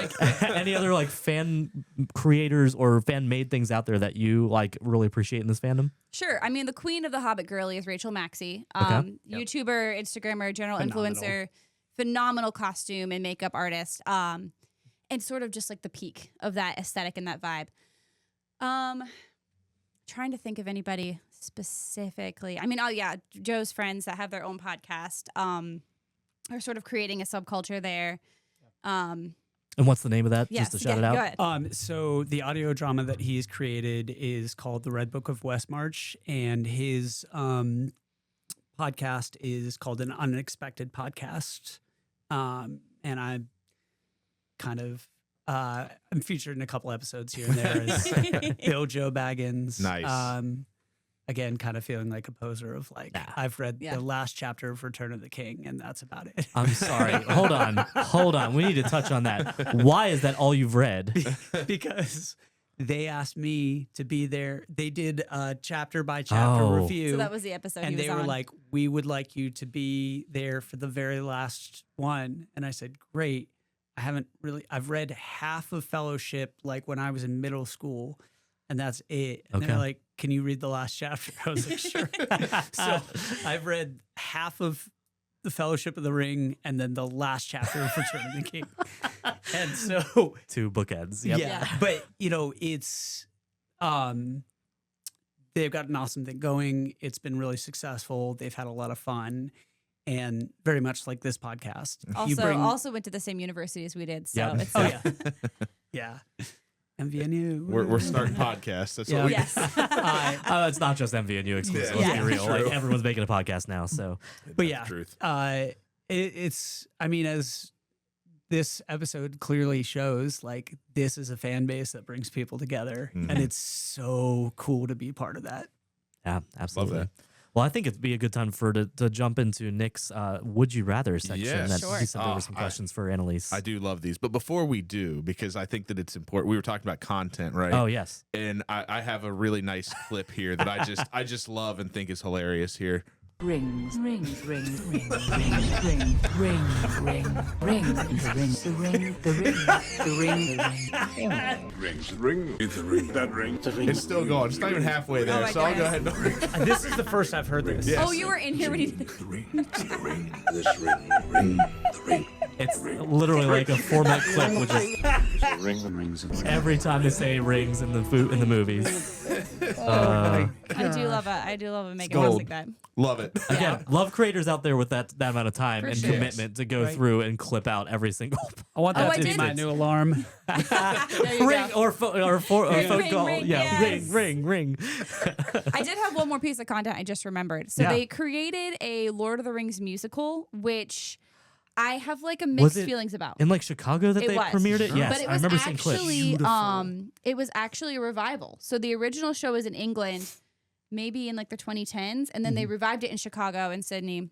any other like fan creators or fan made things out there that you like really appreciate in this fandom? Sure. I mean, the queen of the Hobbit girly is Rachel Maxey. YouTuber, Instagrammer, general influencer, phenomenal costume and makeup artist. And sort of just like the peak of that aesthetic and that vibe. Trying to think of anybody specifically. I mean, Joe's friends that have their own podcast are sort of creating a subculture there. And what's the name of that? Yes, Just to shout it out. Go ahead. So the audio drama that he's created is called The Red Book of Westmarch, and his podcast is called An Unexpected Podcast. And I kind of I'm featured in a couple episodes here and there as Bill Joe Baggins. Nice. Again, kind of feeling like a poser of like, I've read the last chapter of Return of the King, and that's about it. I'm sorry. Hold on. We need to touch on that. Why is that all you've read? Because they asked me to be there. They did a chapter by chapter review. So that was the episode and he was they were on. like, we would like you to be there for the very last one. And I said, great. I've read half of Fellowship like when I was in middle school, and that's it. And Okay. they're like, can you read the last chapter? I was like, sure. So I've read half of the Fellowship of the Ring and then the last chapter of Return of the King. And so 2 bookends. Yep. yeah, but it's they've got an awesome thing going. It's been really successful. They've had a lot of fun, and very much like this podcast. Also went to the same university as we did. So Yep. it's Oh yeah, yeah. MVNU. We're starting podcasts. That's Yeah. what we yes. It's not just MVNU exclusive. Yeah. Let's be Yeah. real. True. Like everyone's making a podcast now. So But yeah, the truth. it's. I mean, as this episode clearly shows, like this is a fan base that brings people together, Mhm. and it's so cool to be part of that. yeah, absolutely. that. Well, I think it'd be a good time to jump into Nick's Would You Rather section. Yes. That Sure. he sent over some questions for Annalise. I do love these, but before we do, because I think that it's important. We were talking about content, right? Oh, yes. And I have a really nice clip here that I just love and think is hilarious here. Rings, rings, rings, rings, rings, rings, rings, rings, rings, the ring, the ring, the ring, the ring, the ring. Rings, the ring, the ring, that ring, the ring. It's still going. It's not even halfway there, my so I'll go ahead goodness. and. This is the first I've heard this. Yes. Oh, you were in here when you did The ring, the ring, this ring, ring, the ring. It's literally like a 4-minute clip, which is The ring, the rings, the ring. every time they say rings in the movies. I do love it. I do love it making gold. ones like that. Love it. Again, love creators out there with that amount of time For and sure. commitment to go Right. through and clip out every single I want Oh, that I to be did. my new alarm. There you ring go. or phone Ring, call. ring, Yeah, yes. ring. I did have one more piece of content I just remembered. So Yeah. they created a Lord of the Rings musical, which I have like a Was mixed it feelings about. In like Chicago that It they was. premiered it? Yes, But it I was remember seeing clips. actually it was actually a revival. So the original show was in England, maybe in like the 2010s, and then they revived it in Chicago and Sydney.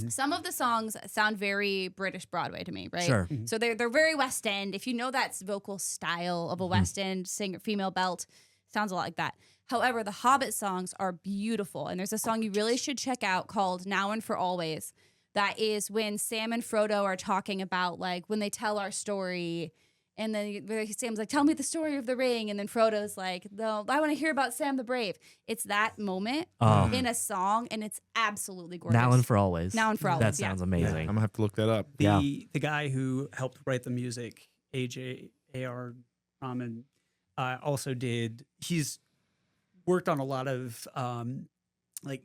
Some of the songs sound very British Broadway to me, right? Sure. So they're very West End. If you know that vocal style of a West End singer, female belt, sounds a lot like that. However, the Hobbit songs are beautiful, and there's a song you really should check out called "Now and for Always." That is when Sam and Frodo are talking about like when they tell our story, and then Sam's like, "Tell me the story of the ring," and then Frodo's like, "No, I want to hear about Sam the Brave." It's that moment in a song, and it's absolutely gorgeous. Now and for always. Now and for That always, yeah. sounds I'm amazing. gonna have to look that up. The guy who helped write the music, J.R.R. Rahman, also did. He's worked on a lot of like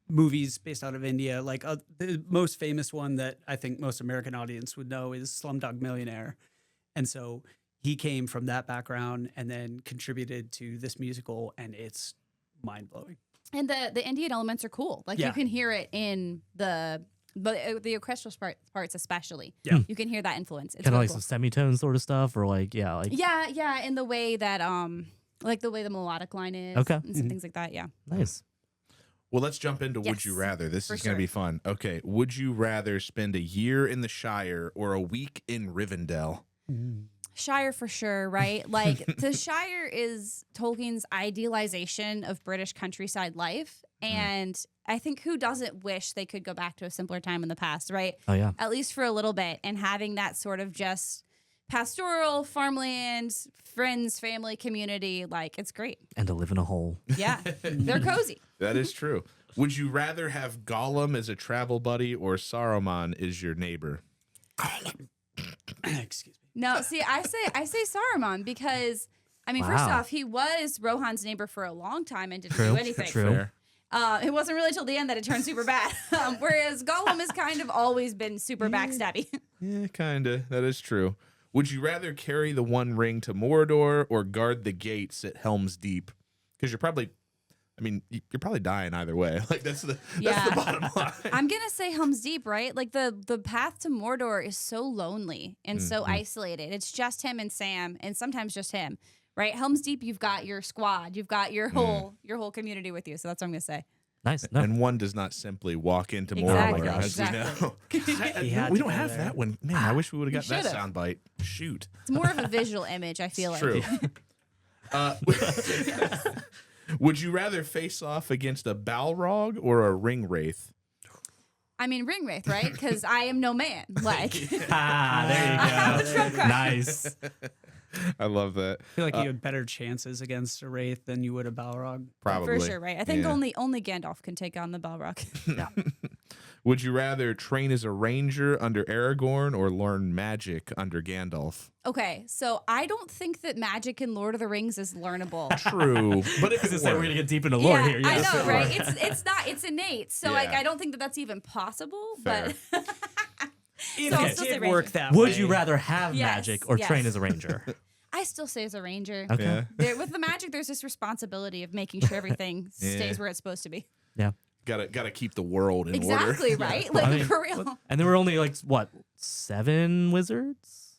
movies based out of India. Like the most famous one that I think most American audience would know is Slumdog Millionaire, and so he came from that background and then contributed to this musical, and it's mind blowing. And the Indian elements are cool. Like Yeah. you can hear it in the orchestral parts especially. Yeah. You can hear that influence. It's Kind of really like cool. some semitone sort of stuff, or like Yeah, in the way that like the way the melodic line is. Okay. And some things like that, yeah. nice. Well, let's jump into Would Yes, You Rather. This for is going to sure. be fun. Okay. Would you rather spend a year in the Shire or a week in Rivendell? Shire for sure, right? Like the Shire is Tolkien's idealization of British countryside life. And I think who doesn't wish they could go back to a simpler time in the past, right? Oh yeah. At least for a little bit, and having that sort of just pastoral farmland, friends, family, community, like it's great. And to live in a hole. Yeah, they're cozy. That is true. Would you rather have Gollum as a travel buddy or Saruman as your neighbor? Excuse me. No, see, I say Saruman because I mean, first Wow. off, he was Rohan's neighbor for a long time and didn't True, do anything. true. Fair. It wasn't really till the end that it turned super bad. Whereas Gollum has kind of always been super backstabby. Yeah, kind of. That is true. Would you rather carry the One Ring to Mordor or guard the gates at Helm's Deep? Because you're probably dying either way. Like that's the bottom line. I'm gonna say Helm's Deep, right? Like the path to Mordor is so lonely and so isolated. It's just him and Sam, and sometimes just him, right? Helm's Deep, you've got your squad, you've got your whole community with you. So that's what I'm gonna say. Nice. No. And one does not simply walk into Exactly, Mordor, as exactly. we know. He had We to don't go have there. that one. Man, I wish we would have got We that should've. soundbite. Shoot. It's more of a visual image, I feel True. like. Would you rather face off against a Balrog or a Ring Wraith? I mean, ring wraith, right? Because I am no man. Like, There you go. I have the trump card. Nice. I love that. I feel like you had better chances against a wraith than you would a Balrog. Probably. For sure, right? I think Yeah. only Gandalf can take on the Balrog. Yeah. Would you rather train as a ranger under Aragorn or learn magic under Gandalf? Okay, so I don't think that magic in Lord of the Rings is learnable. True, but if I was it gonna say we're were, gonna get deep into lore here. I Yes. know, right? It's not. It's innate. So like, Yeah. I don't think that that's even possible. Fair. But If I'll it still say did ranger. work that way. Would you rather have Yes, magic or yes. train as a ranger? I still say as a ranger. Okay. yeah, With the magic, there's this responsibility of making sure everything Yeah. stays where it's supposed to be. Yeah. gotta keep the world in order. Exactly, right? Like, I mean, for real. And there were only like what 7 wizards?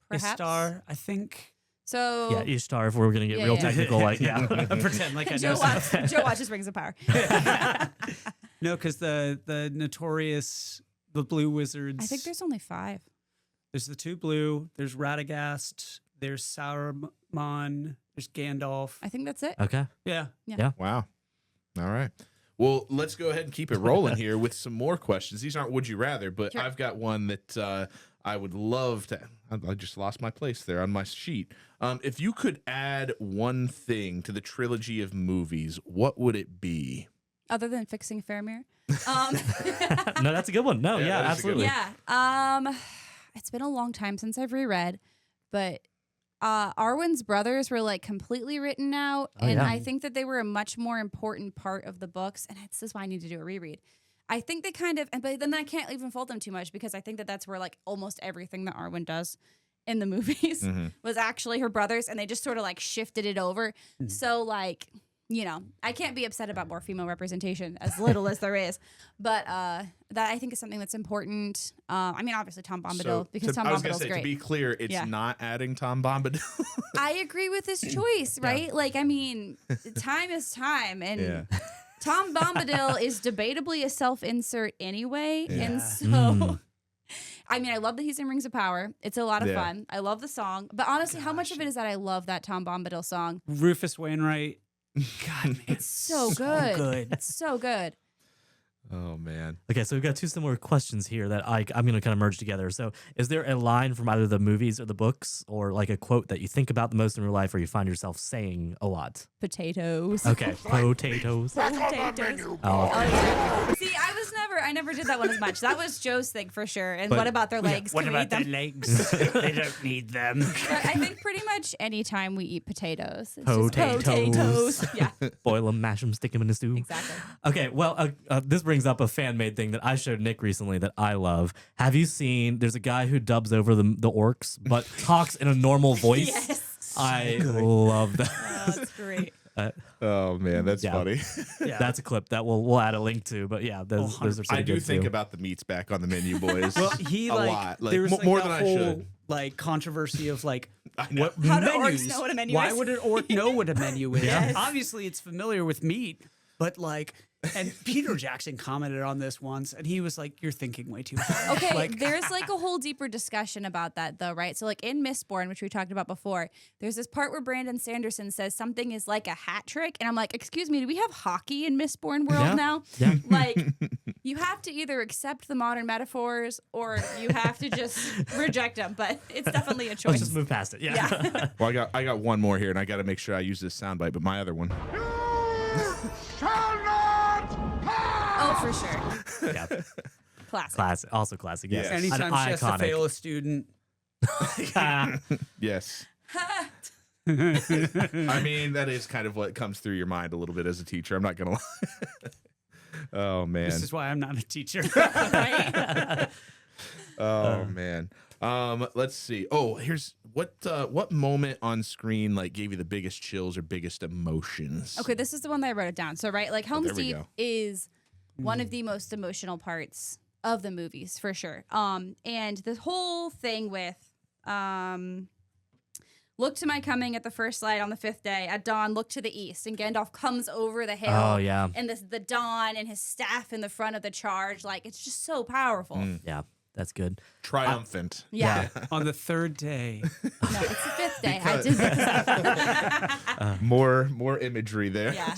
Perhaps. Ishtar, I think. So Yeah, Ishtar. If we're gonna get Yeah, real yeah. technical, like yeah. Pretend like I Joe, know something. Joe watches Rings of Power. No, because the notorious the blue wizards. I think there's only 5. There's the 2 blue. There's Radagast. There's Sauron. There's Gandalf. I think that's it. Okay. Yeah. Wow. All right. Well, let's go ahead and keep it rolling here with some more questions. These aren't would you rather, but Sure. I've got one that I would love to. I just lost my place there on my sheet. If you could add one thing to the trilogy of movies, what would it be? Other than fixing Faramir. No, that's a good one. No, Yeah, yeah, that is a good absolutely. Yeah. It's been a long time since I've reread, but Arwen's brothers were like completely written out, Oh, and yeah. I think that they were a much more important part of the books. And this is why I need to do a reread. I think they kind of, but then I can't even fault them too much because I think that that's where like almost everything that Arwen does in the movies was actually her brothers, and they just sort of like shifted it over. So like, you know, I can't be upset about more female representation, as little as there is, but that I think is something that's important. I mean, obviously Tom Bombadil, because Tom I was gonna Bombadil's say, great. to be clear, it's Yeah. not adding Tom Bombadil. I agree with his choice, right? Like, I mean, time is time, and Tom Bombadil is debatably a self-insert anyway, and so. I mean, I love that he's in Rings of Power. It's a lot of Yeah. fun. I love the song, but honestly, how much of it is that I love that Tom Bombadil song? Rufus Wainwright. God, man, It's so good. good. It's so good. Oh man. Okay, so we've got 2 similar questions here that I'm going to kind of merge together. So, is there a line from either the movies or the books, or like a quote that you think about the most in real life, or you find yourself saying a lot? Potatoes. Okay, potatoes. Potatoes. Oh, Oh, yeah. See, I never did that one as much. That was Joe's thing for sure. And But- what about their legs? What Can we about eat their them? legs? They don't need them. But I think pretty much any time we eat potatoes, it's Potatoes. just potatoes. Yeah, boil them, mash them, stick them in a stew. exactly. Okay, well, this brings up a fan-made thing that I showed Nick recently that I love. Have you seen? There's a guy who dubs over the orcs, but talks in a normal voice. Yes. I love that. Oh, that's great. Oh man, that's Yeah. funny. Yeah. That's a clip that we'll add a link to. But yeah, those are pretty I do good think too. about the meats back on the menu, boys. Well, he a like lot, like there was more like, than a I whole, should. like controversy of like know. what How do orcs menus. know what a menu Why is? would an orc know what a menu is? Yes. Obviously, it's familiar with meat, but like, and Peter Jackson commented on this once, and he was like, "You're thinking way too hard." Okay, like, there's like a whole deeper discussion about that though, right? So like in Mistborn, which we talked about before, there's this part where Brandon Sanderson says something is like a hat trick, and I'm like, excuse me, do we have hockey in Mistborn world Yeah. now? Yeah. Like, you have to either accept the modern metaphors or you have to just reject them, but it's definitely a Let's choice. just move past it. Yeah. Yeah. Well, I got one more here, and I got to make sure I use this soundbite. But my other one. Oh, for sure. Yeah. Classic. Classic. Also classic. Yes. Yeah. anytime she has to fail a student, Yes. I mean, that is kind of what comes through your mind a little bit as a teacher. I'm not gonna lie. Oh man. this is why I'm not a teacher. Right? Oh man. Let's see. Oh, here's what moment on screen like gave you the biggest chills or biggest emotions? Okay, this is the one that I wrote it down. So, right, like Helm's there we Deep go. is one of the most emotional parts of the movies for sure. And the whole thing with look to my coming at the first light on the 5th day. At dawn, look to the east. And Gandalf comes over the hill. Oh, yeah. And the dawn and his staff in the front of the charge. Like, it's just so powerful. Yeah. That's good. Triumphant. Yeah. On the 3rd day, No, it's the 5th day. I did mix it up. More imagery there. Yeah.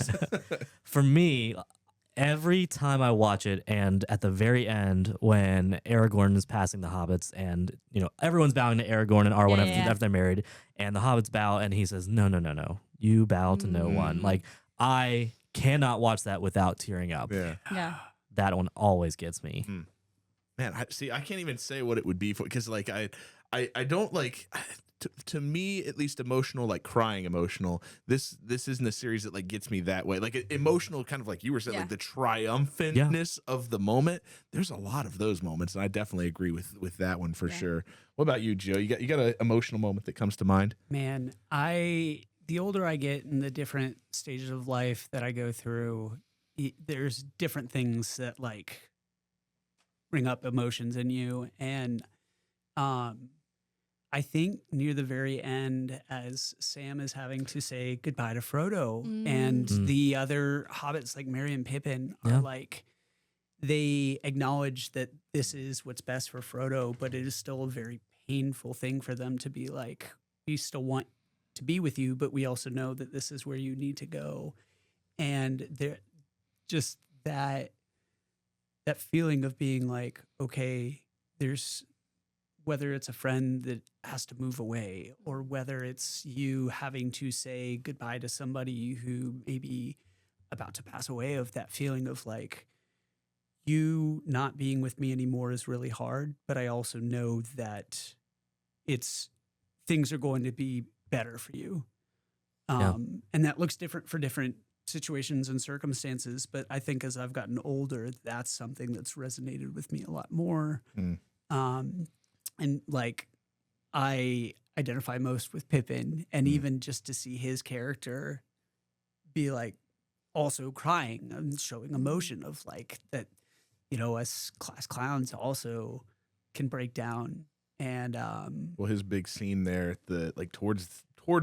For me, every time I watch it, and at the very end when Aragorn is passing the hobbits, and everyone's bowing to Aragorn and Arwen after they're married, and the hobbits bow, and he says, "No, no, no, no, you bow to no one." Like, I cannot watch that without tearing up. Yeah. That one always gets me. Man, I can't even say what it would be for, because like I don't like. To me, at least, emotional, like crying emotional. This isn't a series that like gets me that way. Like emotional, kind of like you were saying, like the triumphantness of the moment. There's a lot of those moments, and I definitely agree with that one for sure. What about you, Joe? You got an emotional moment that comes to mind? Man, the older I get in the different stages of life that I go through, there's different things that like bring up emotions in you, and I think near the very end, as Sam is having to say goodbye to Frodo, and the other hobbits like Merry and Pippin are like, they acknowledge that this is what's best for Frodo, but it is still a very painful thing for them to be like, we still want to be with you, but we also know that this is where you need to go. And there, just that feeling of being like, okay, there's, whether it's a friend that has to move away, or whether it's you having to say goodbye to somebody who may be about to pass away, of that feeling of like, you not being with me anymore is really hard, but I also know that things are going to be better for you. And that looks different for different situations and circumstances, but I think as I've gotten older, that's something that's resonated with me a lot more. And like, I identify most with Pippin, and even just to see his character be like also crying and showing emotion of like that, us class clowns also can break down. And well, his big scene there at the towards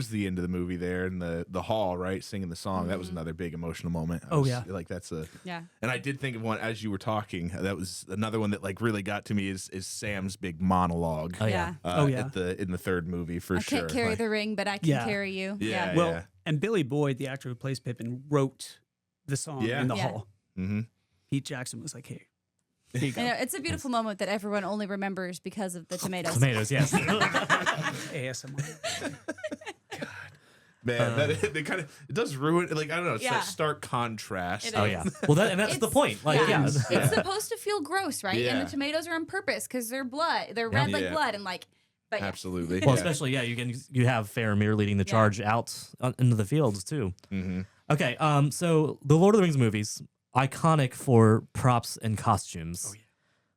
the end of the movie there in the hall, right, singing the song, that was another big emotional moment. Like that's and I did think of one as you were talking. That was another one that like really got to me is Sam's big monologue. In the third movie for sure. I can't carry the ring, but I can carry you. Well, and Billy Boyd, the actor who plays Pippin, wrote the song in the hall. Pete Jackson was like, "Hey, here you go." It's a beautiful moment that everyone only remembers because of the tomatoes. Tomatoes, yes. ASMR. Man, it does ruin. Like, I don't know, it's that stark contrast. Well, that's the point. Like, it's supposed to feel gross, right? Yeah. And the tomatoes are on purpose because they're blood. They're red like blood, and like. But absolutely. Well, especially you have Faramir leading the charge out into the fields too. Okay, so the Lord of the Rings movies, iconic for props and costumes.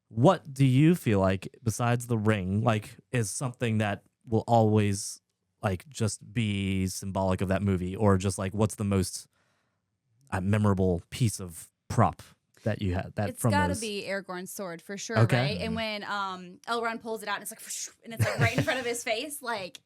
What do you feel like, besides the ring, like is something that will always like just be symbolic of that movie, or just like what's the most memorable piece of prop that you had? It's got to be Aragorn's sword for sure, right? And when Elrond pulls it out, and it's like, and it's like right in front of his face, like,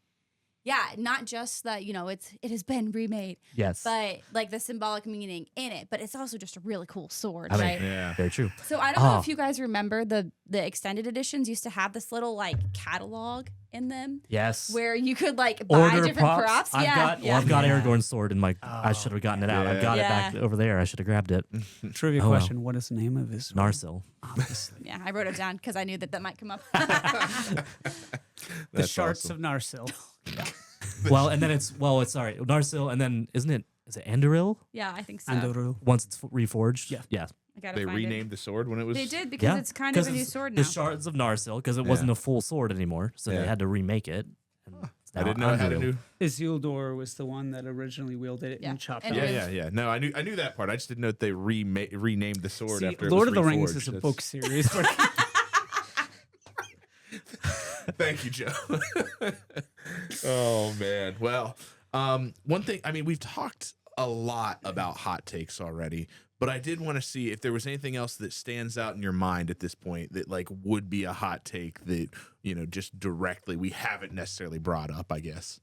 not just that it has been remade, but like the symbolic meaning in it. But it's also just a really cool sword, right? Yeah, very true. So I don't know if you guys remember the extended editions used to have this little like catalog in them. Yes. Where you could like buy different props. I've got Aragorn's sword in my. I should have gotten it out. I've got it back over there. I should have grabbed it. Trivia question: what is the name of his sword? Narsil. Obviously. Yeah, I wrote it down because I knew that might come up. The Shards of Narsil. Well, and then it's Narsil, and then is it Anduril? Yeah, I think so. Anduril. Once it's reforged. Yeah. They renamed the sword when it was. They did because it's kind of a new sword now. The Shards of Narsil, because it wasn't a full sword anymore, so they had to remake it. I didn't know how to do. Isildur was the one that originally wielded it and chopped it. Yeah. No, I knew that part. I just didn't know that they renamed the sword after Lord it was of the Rings reforged. is a book series. Thank you, Joe. Oh man. Well, one thing. I mean, we've talked a lot about hot takes already, but I did want to see if there was anything else that stands out in your mind at this point that like would be a hot take that just directly we haven't necessarily brought up, I guess.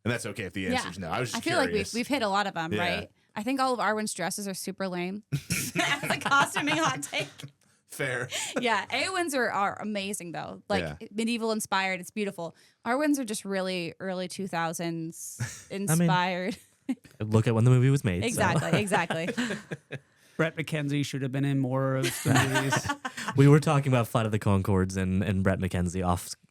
And that's okay if the answer's no. I was just feel curious. like we've hit a lot of them, right? I think all of Arwen's dresses are super lame. As a costuming hot take. Fair. Yeah, Eowyn's are amazing though. Like medieval inspired, it's beautiful. Arwen's are just really early 2000s inspired. Look at when the movie was made. so. Exactly. Brett McKenzie should have been in more of the movies. We were talking about Flight of the Conchords and Brett McKenzie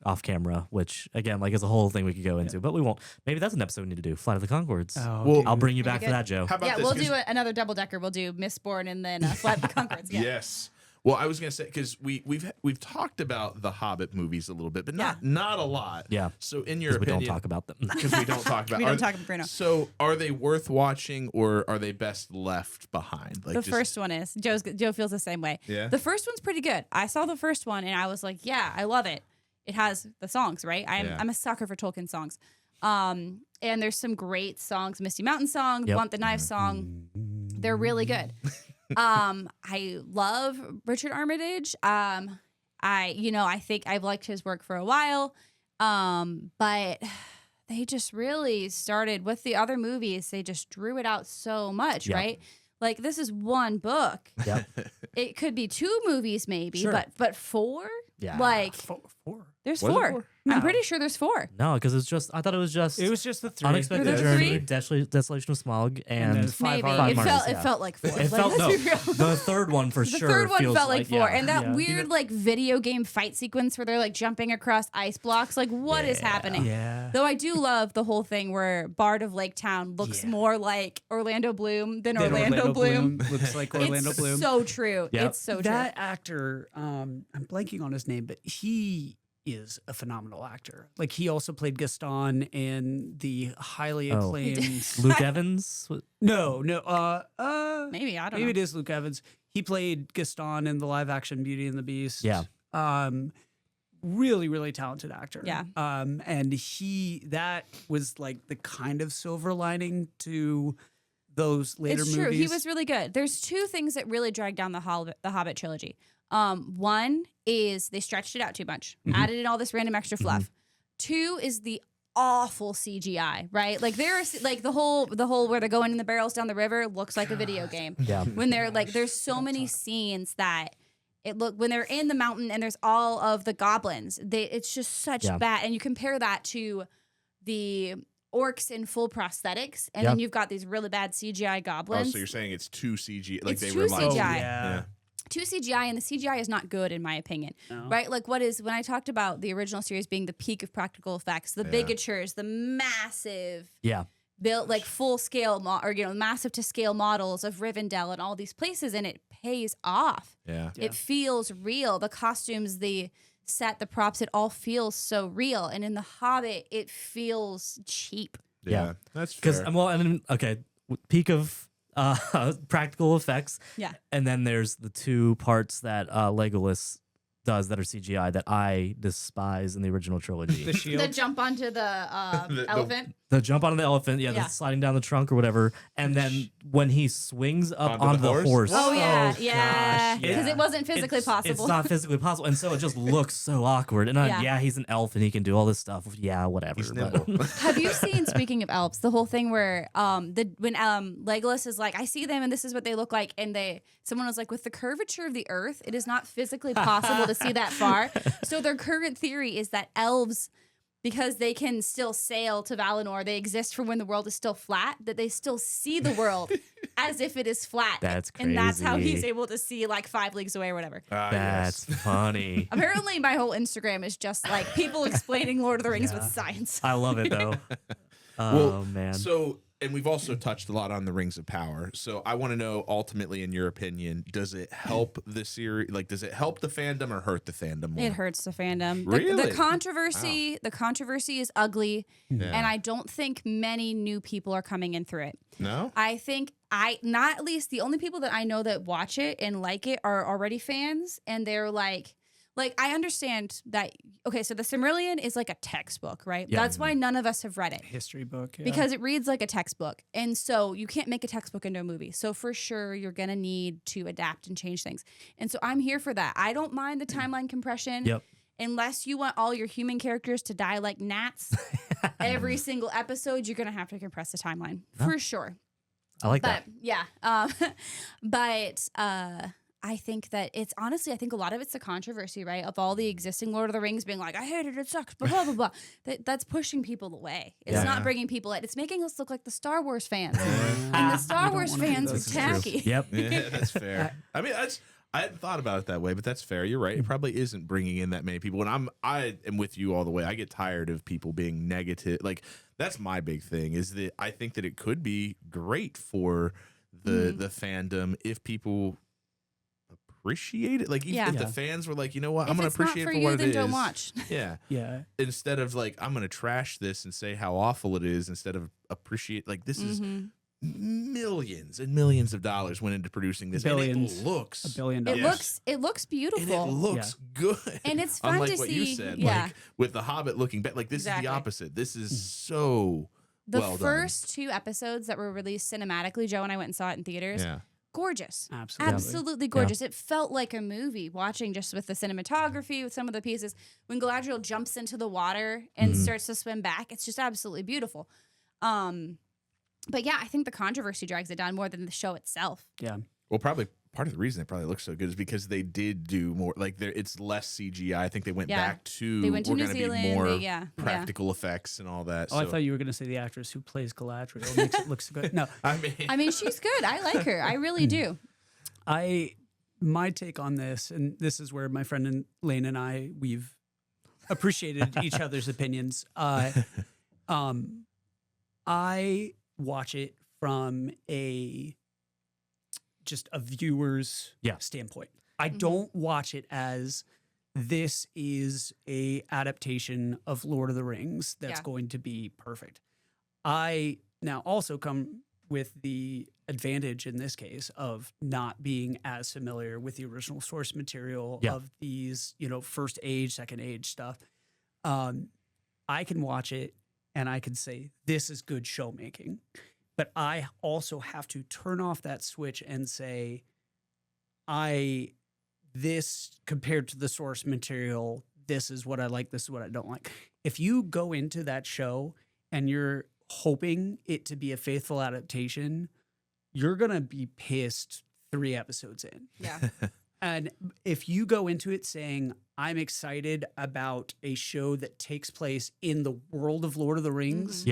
off camera, which again, like, is a whole thing we could go into, but we won't. Maybe that's an episode we need to do. Flight of the Conchords. Well, I'll bring you Pretty back for good. that, Joe. How about Yeah, this? we'll 'Cause- do another double decker. We'll do Mistborn and then Flight of the Conchords. Yeah. Yes. Well, I was gonna say because we've talked about the Hobbit movies a little bit, but not a lot. Yeah. So in your Because we opinion, don't talk about them. because we don't talk about We don't talk about Bruno. So are they worth watching or are they best left behind? Like The just- first one is. Joe feels the same way. Yeah? The first one's pretty good. I saw the first one and I was like, yeah, I love it. It has the songs, right? Yeah. I'm a sucker for Tolkien songs. And there's some great sons, Misty Mountain song, Yep. Want the Knife song. They're really good. I love Richard Armitage. I think I've liked his work for a while. But they just really started with the other movies. They just drew it out so much, Yep. right? Like this is one book. Yep. It could be 2 movies maybe, Sure. but 4? Yeah. Like Four. there's Was it 4. 4? I'm No. pretty sure there's 4. No, because I thought it was just It was just the 3. Unexpected Were there Journey, 3? Desolation of Smog, and then 5 Maybe. Five It Martyrs, felt yeah. it felt like 4. It Like, felt let's be real. the third one for The sure. third one feels felt like 4. yeah. And that Yeah. weird like video game fight sequence where they're like jumping across ice blocks. Like what is happening? Yeah. Though I do love the whole thing where Bard of Lake Town looks Yeah. more like Orlando Bloom than Then Orlando Bloom. looks like Orlando It's Bloom. so true. Yep. It's so true. That actor, I'm blanking on his name, but he is a phenomenal actor. Like he also played Gaston in the highly Oh. acclaimed. Luke Evans. No, Maybe, I don't maybe know. it is Luke Evans. He played Gaston in the live action Beauty and the Beast. Yeah. Really, really talented actor. Yeah. And that was like the kind of silver lining to those later It's movies. true. He was really good. There's 2 things that really drag down the Hobbit trilogy. One is they stretched it out too much, added in all this random extra fluff. 2 is the awful CGI, right? Like there's like the whole where they're going in the barrels down the river looks like a video game. Yeah. When they're like, there's so many scenes that when they're in the mountain and there's all of the goblins, it's just such bad. And you compare that to the orcs in full prosthetics, and then you've got these really bad CGI Oh, goblins. so you're saying it's 2 CG? Like It's they 2 were like, CGI. yeah. 2 CGI, and the CGI is not good in my opinion, right? Like when I talked about the original series being the peak of practical effects, the bigatures, the massive Yeah. built like full scale massive to scale models of Rivendell and all these places, and it pays off. Yeah. It feels real. The costumes, the set, the props, it all feels so real. And in The Hobbit, it feels cheap. Yeah. That's Because fair. well, and then, okay, peak of practical effects, Yeah. and then there's the 2 parts that Legolas does that are CGI that I despise in the original trilogy. The shield. The jump onto the elephant. The jump onto the elephant, Yeah. the sliding down the trunk or whatever, and then when he swings up Onto onto the the horse? horse. Oh yeah, gosh, yeah. Because yeah. it wasn't physically possible. It's not physically possible, and so it just looks so awkward. And Yeah. he's an elf and he can do all this stuff. Yeah, whatever. He's but- nimble. Have you seen, speaking of elves, the whole thing where when Legolas is like, I see them and this is what they look like, and someone was like, with the curvature of the earth, it is not physically possible to see that far. So their current theory is that elves, because they can still sail to Valinor, they exist for when the world is still flat, that they still see the world as if it is flat. That's And that's how crazy. he's able to see like 5 leagues away or whatever. That's funny. Apparently, my whole Instagram is just like people explaining Lord of the Rings with science. I love it though. Oh Well, man. So, and we've also touched a lot on the Rings of Power. So, I want to know, ultimately, in your opinion, does it help the series? Like, does it help the fandom or hurt the fandom more? It hurts the fandom. Really? The controversy is ugly, and I don't think many new people are coming in through it. No? I think not at least the only people that I know that watch it and like it are already fans, and they're like I understand that. Okay, so the Silmarillion is like a textbook, right? Yeah. That's why none of us have read it. History book. Yeah. Because it reads like a textbook. And so you can't make a textbook into a movie. So for sure, you're going to need to adapt and change things. And so I'm here for that. I don't mind the timeline compression. Yep. Unless you want all your human characters to die like gnats every single episode, you're going to have to compress the timeline for sure. I like But that. yeah. I think that it's honestly, I think a lot of it's the controversy, right? Of all the existing Lord of the Rings being like, I hate it, it sucks, blah, blah, blah, blah. That's pushing people away. It's not bringing people in. It's making us look like the Star Wars fans. And the Star Wars fans are tacky. Yep. Yeah, that's fair. I mean, I hadn't thought about it that way, but that's fair. You're right. It probably isn't bringing in that many people. And I am with you all the way. I get tired of people being negative. Like, that's my big thing, is that I think that it could be great for the fandom if people appreciate it. Like, even if the fans were like, you know what, I'm going to appreciate it for what it is. Don't watch. Yeah. Yeah. Instead of like, I'm going to trash this and say how awful it is, instead of appreciate, like, this is millions and millions of dollars went into producing this. Billions. And it looks $1 billion. It looks beautiful. and it looks good. And it's fun Unlike to what see. you said, Yeah. like with the Hobbit looking back, like this is the opposite. This is so The well first 2 episodes that were released cinematically, Joe and I went and saw it in theaters. done. Gorgeous. Absolutely. Absolutely gorgeous. It felt like a movie watching, just with the cinematography, with some of the pieces. When Galadriel jumps into the water and starts to swim back, it's just absolutely beautiful. But yeah, I think the controversy drags it down more than the show itself. Yeah. Well, probably part of the reason it probably looks so good is because they did do more, like it's less CGI. I think they went back to They went to we're New gonna Zealand. be more Yeah. practical effects and all that. Oh, I so, thought you were going to say the actress who plays Galadriel makes it look so good. No, I mean, she's good. I like her. I really do. my take on this, and this is where my friend Lane and we've appreciated each other's opinions. I watch it from just a viewer's standpoint. I don't watch it as this is a adaptation of Lord of the Rings that's going to be perfect. I now also come with the advantage in this case of not being as familiar with the original source material of these, first age, second age stuff. I can watch it and I can say, this is good show making. But I also have to turn off that switch and say, this compared to the source material, this is what I like, this is what I don't like. If you go into that show and you're hoping it to be a faithful adaptation, you're going to be pissed 3 episodes in. Yeah. And if you go into it saying, I'm excited about a show that takes place in the world of Lord of the Rings,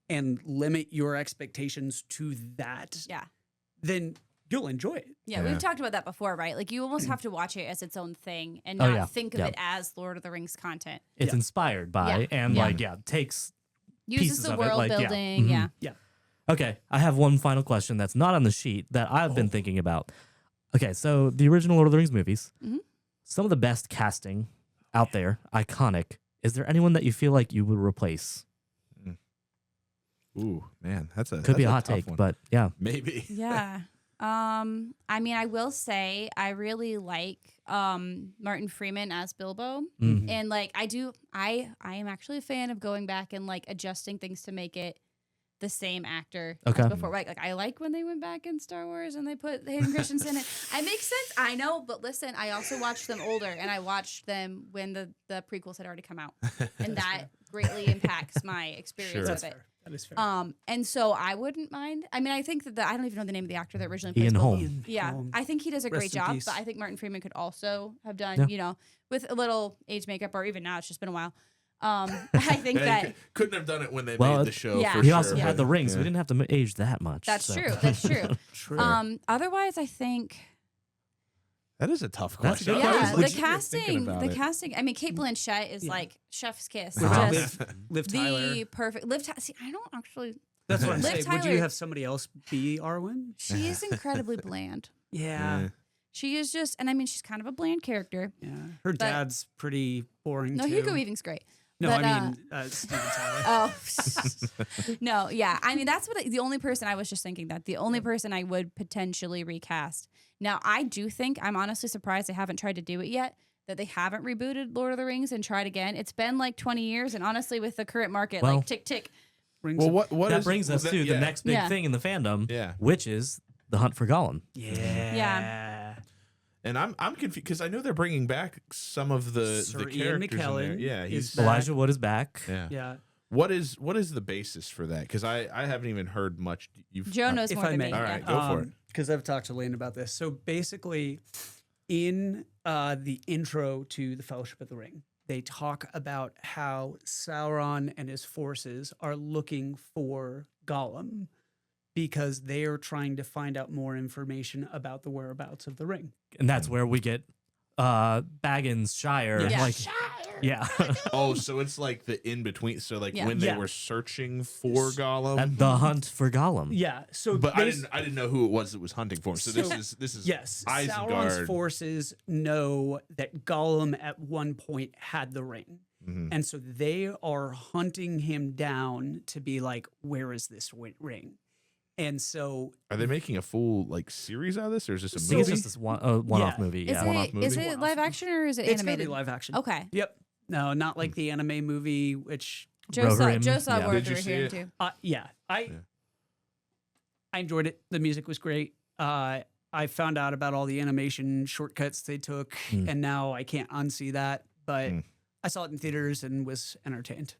and limit your expectations to that, then you'll enjoy it. Yeah, we've talked about that before, right? Like, you almost have to watch it as its own thing and not think of it as Lord of the Rings content. It's inspired by and takes uses pieces the of world it, like, building. Yeah. Okay, I have one final question that's not on the sheet that I've been thinking about. Okay, so the original Lord of the Rings movies, some of the best casting out there, iconic. Is there anyone that you feel like you would replace? Ooh, man, Could be a hot tough take, one. but yeah. Maybe. Yeah. I mean, I will say I really like Martin Freeman as Bilbo. And like I am actually a fan of going back and like adjusting things to make it the same actor as before. Right? Like, I like when they went back in Star Wars and they put Hayden Christensen in it. It makes sense. I know, but listen, I also watched them older and I watched them when the prequels had already come out. And that greatly impacts my experience of it. That is fair. And so I wouldn't mind. I mean, I think that I don't even know the name of the actor that originally plays Ian Bilbo. Holm. Yeah, I think he does a great Rest in job. peace. But I think Martin Freeman could also have done, with a little age makeup, or even now it's just been a while. I think that couldn't have done it when they Well, made the show. yeah. For He sure, also but- had the ring, so we didn't have to age that much. that's so. true. That's true. True. Otherwise, I think That is a tough That's a question. good I was yeah, the legit thinking casting. about The it. casting. I mean, Kate Blanchett is like chef's kiss. With Just Liv Tyler. the perfect. See, I don't actually. That's what I'm Liv saying. Would you Tyler- have somebody else be Arwen? She is incredibly bland. Yeah. She is just, and I mean, she's kind of a bland character. Yeah. Her dad's pretty boring No, too. Hugo Weaving's great. No, but, I mean Steven Tyler. Oh, no, yeah. I mean, that's the only person I was just thinking that. The only person I would potentially recast. Now, I do think, I'm honestly surprised they haven't tried to do it yet, that they haven't rebooted Lord of the Rings and tried again. It's been like 20 years, and honestly, with the current market, Well, like tick, tick. Well, what That is- brings us that- to yeah. the next big Yeah. thing in the fandom, Yeah. which is the hunt for Gollum. Yeah. And I'm confused because I know they're bringing back some of the Sir characters Ian in there. McKellen Yeah, is he's back. Elijah Wood is back. yeah. Yeah. What is the basis for that? Because I haven't even heard much. Joe knows If more I than may. me. All yeah. right, go for it. Because I've talked to Lane about this. So basically, in the intro to the Fellowship of the Ring, they talk about how Sauron and his forces are looking for Gollum because they are trying to find out more information about the whereabouts of the ring. And that's where we get Baggins Shire. Yeah. Like, yeah. Oh, so it's like the in between. So like when they Yeah. were searching for Gollum. And the hunt for Gollum. Yeah. So But I didn't know who it was that was hunting for him. So this is yes, Isengard. Sauron's forces know that Gollum at one point had the ring. And so they are hunting him down to be like, where is this ring? And so Are they making a full like series out of this, or is this a I think movie? it's just this one-off Yeah. movie. Is Yeah. One-off it movie? is it live action or is it it's going to animated? be live action. Okay. Yep. No, not like the anime movie, which Joe saw Rohirrim, yeah. where Did they you were see here it? too. yeah, I enjoyed it. The music was great. I found out about all the animation shortcuts they took, and now I can't unsee that. But I saw it in theaters and was entertained.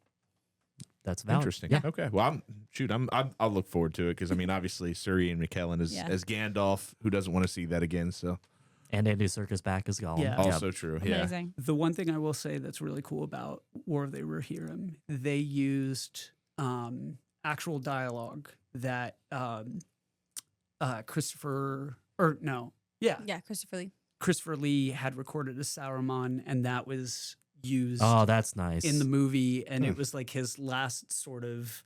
That's valid. Interesting. Yeah. Okay. Well, I'll look forward to it because I mean, obviously, Suri and McKellen as Gandalf. Who doesn't want to see that again? So And Andy Serkis back as Gollum. Yeah. also true. Yeah. Amazing. The one thing I will say that's really cool about War of the Rohirrim, they used actual dialogue that Christopher Lee had recorded as Saruman, and that was used Oh, that's nice. in the movie, and it was like his last sort of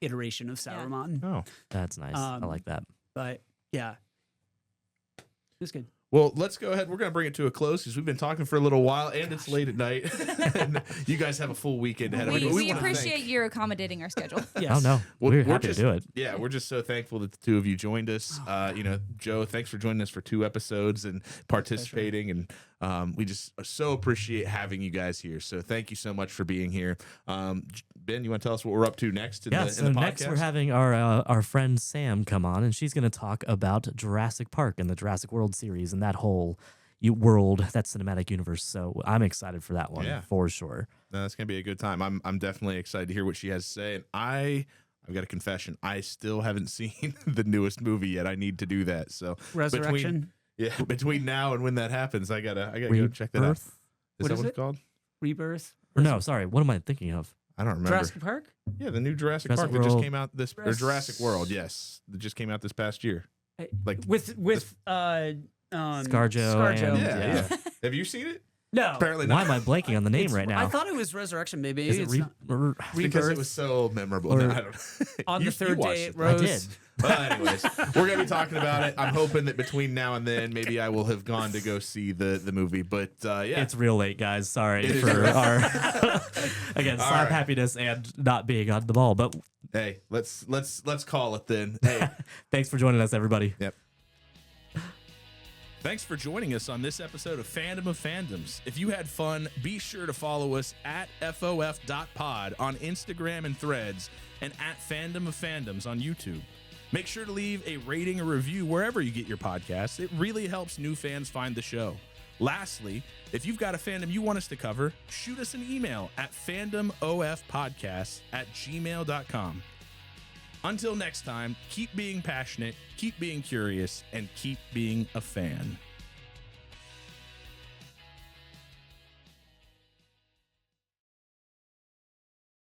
iteration of Saruman. Oh. That's nice. I like that. But yeah, it was good. Well, let's go ahead. We're going to bring it to a close because we've been talking for a little while, and it's late at night. And you guys have a full weekend ahead of you. We wanna appreciate thank- you accommodating our schedule. Yes. Oh, no. We're happy just, to do it. Yeah, we're just so thankful that the two of you joined us. Joe, thanks for joining us for 2 episodes and participating. And we just so appreciate having you guys here. So thank you so much for being here. Ben, you want to tell us what we're up to next in the podcast? Next we're having our friend Sam come on, and she's going to talk about Jurassic Park and the Jurassic World series and that whole world, that cinematic universe. So I'm excited for that one for sure. No, that's gonna be a good time. I'm definitely excited to hear what she has to say. And I've got a confession. I still haven't seen the newest movie yet. I need to do that. So Resurrection. between now and when that happens, I gotta go check that out. Is What that is what it? it's called? Rebirth. Or no, sorry. What am I thinking of? I don't remember. Jurassic Park. Yeah, the new Jurassic Jurassic Park that just World. came out or Jurassic World. Yes, that just came out this past year. Like with ScarJo and- yeah. Have you seen it? No. Apparently Why not. am I blanking on the name right now? I thought it was Resurrection, maybe. Is it It's not. because it Rebirth. was so memorable. Or- No, I don't On You- the third you watched day it, it right? I rose. did. Well, anyways, we're gonna be talking about it. I'm hoping that between now and then, maybe I will have gone to go see the movie. But yeah, It's real late, guys. Sorry It is for real. our again All slap right. happiness and not being on the ball. But hey, let's call it then. Hey, thanks for joining us, everybody. yep. Thanks for joining us on this episode of Fandom of Fandoms. If you had fun, be sure to follow us at FOF.pod on Instagram and Threads and at Fandom of Fandoms on YouTube. Make sure to leave a rating or review wherever you get your podcasts. It really helps new fans find the show. Lastly, if you've got a fandom you want us to cover, shoot us an email at fandomofpodcast@gmail.com. Until next time, keep being passionate, keep being curious, and keep being a fan.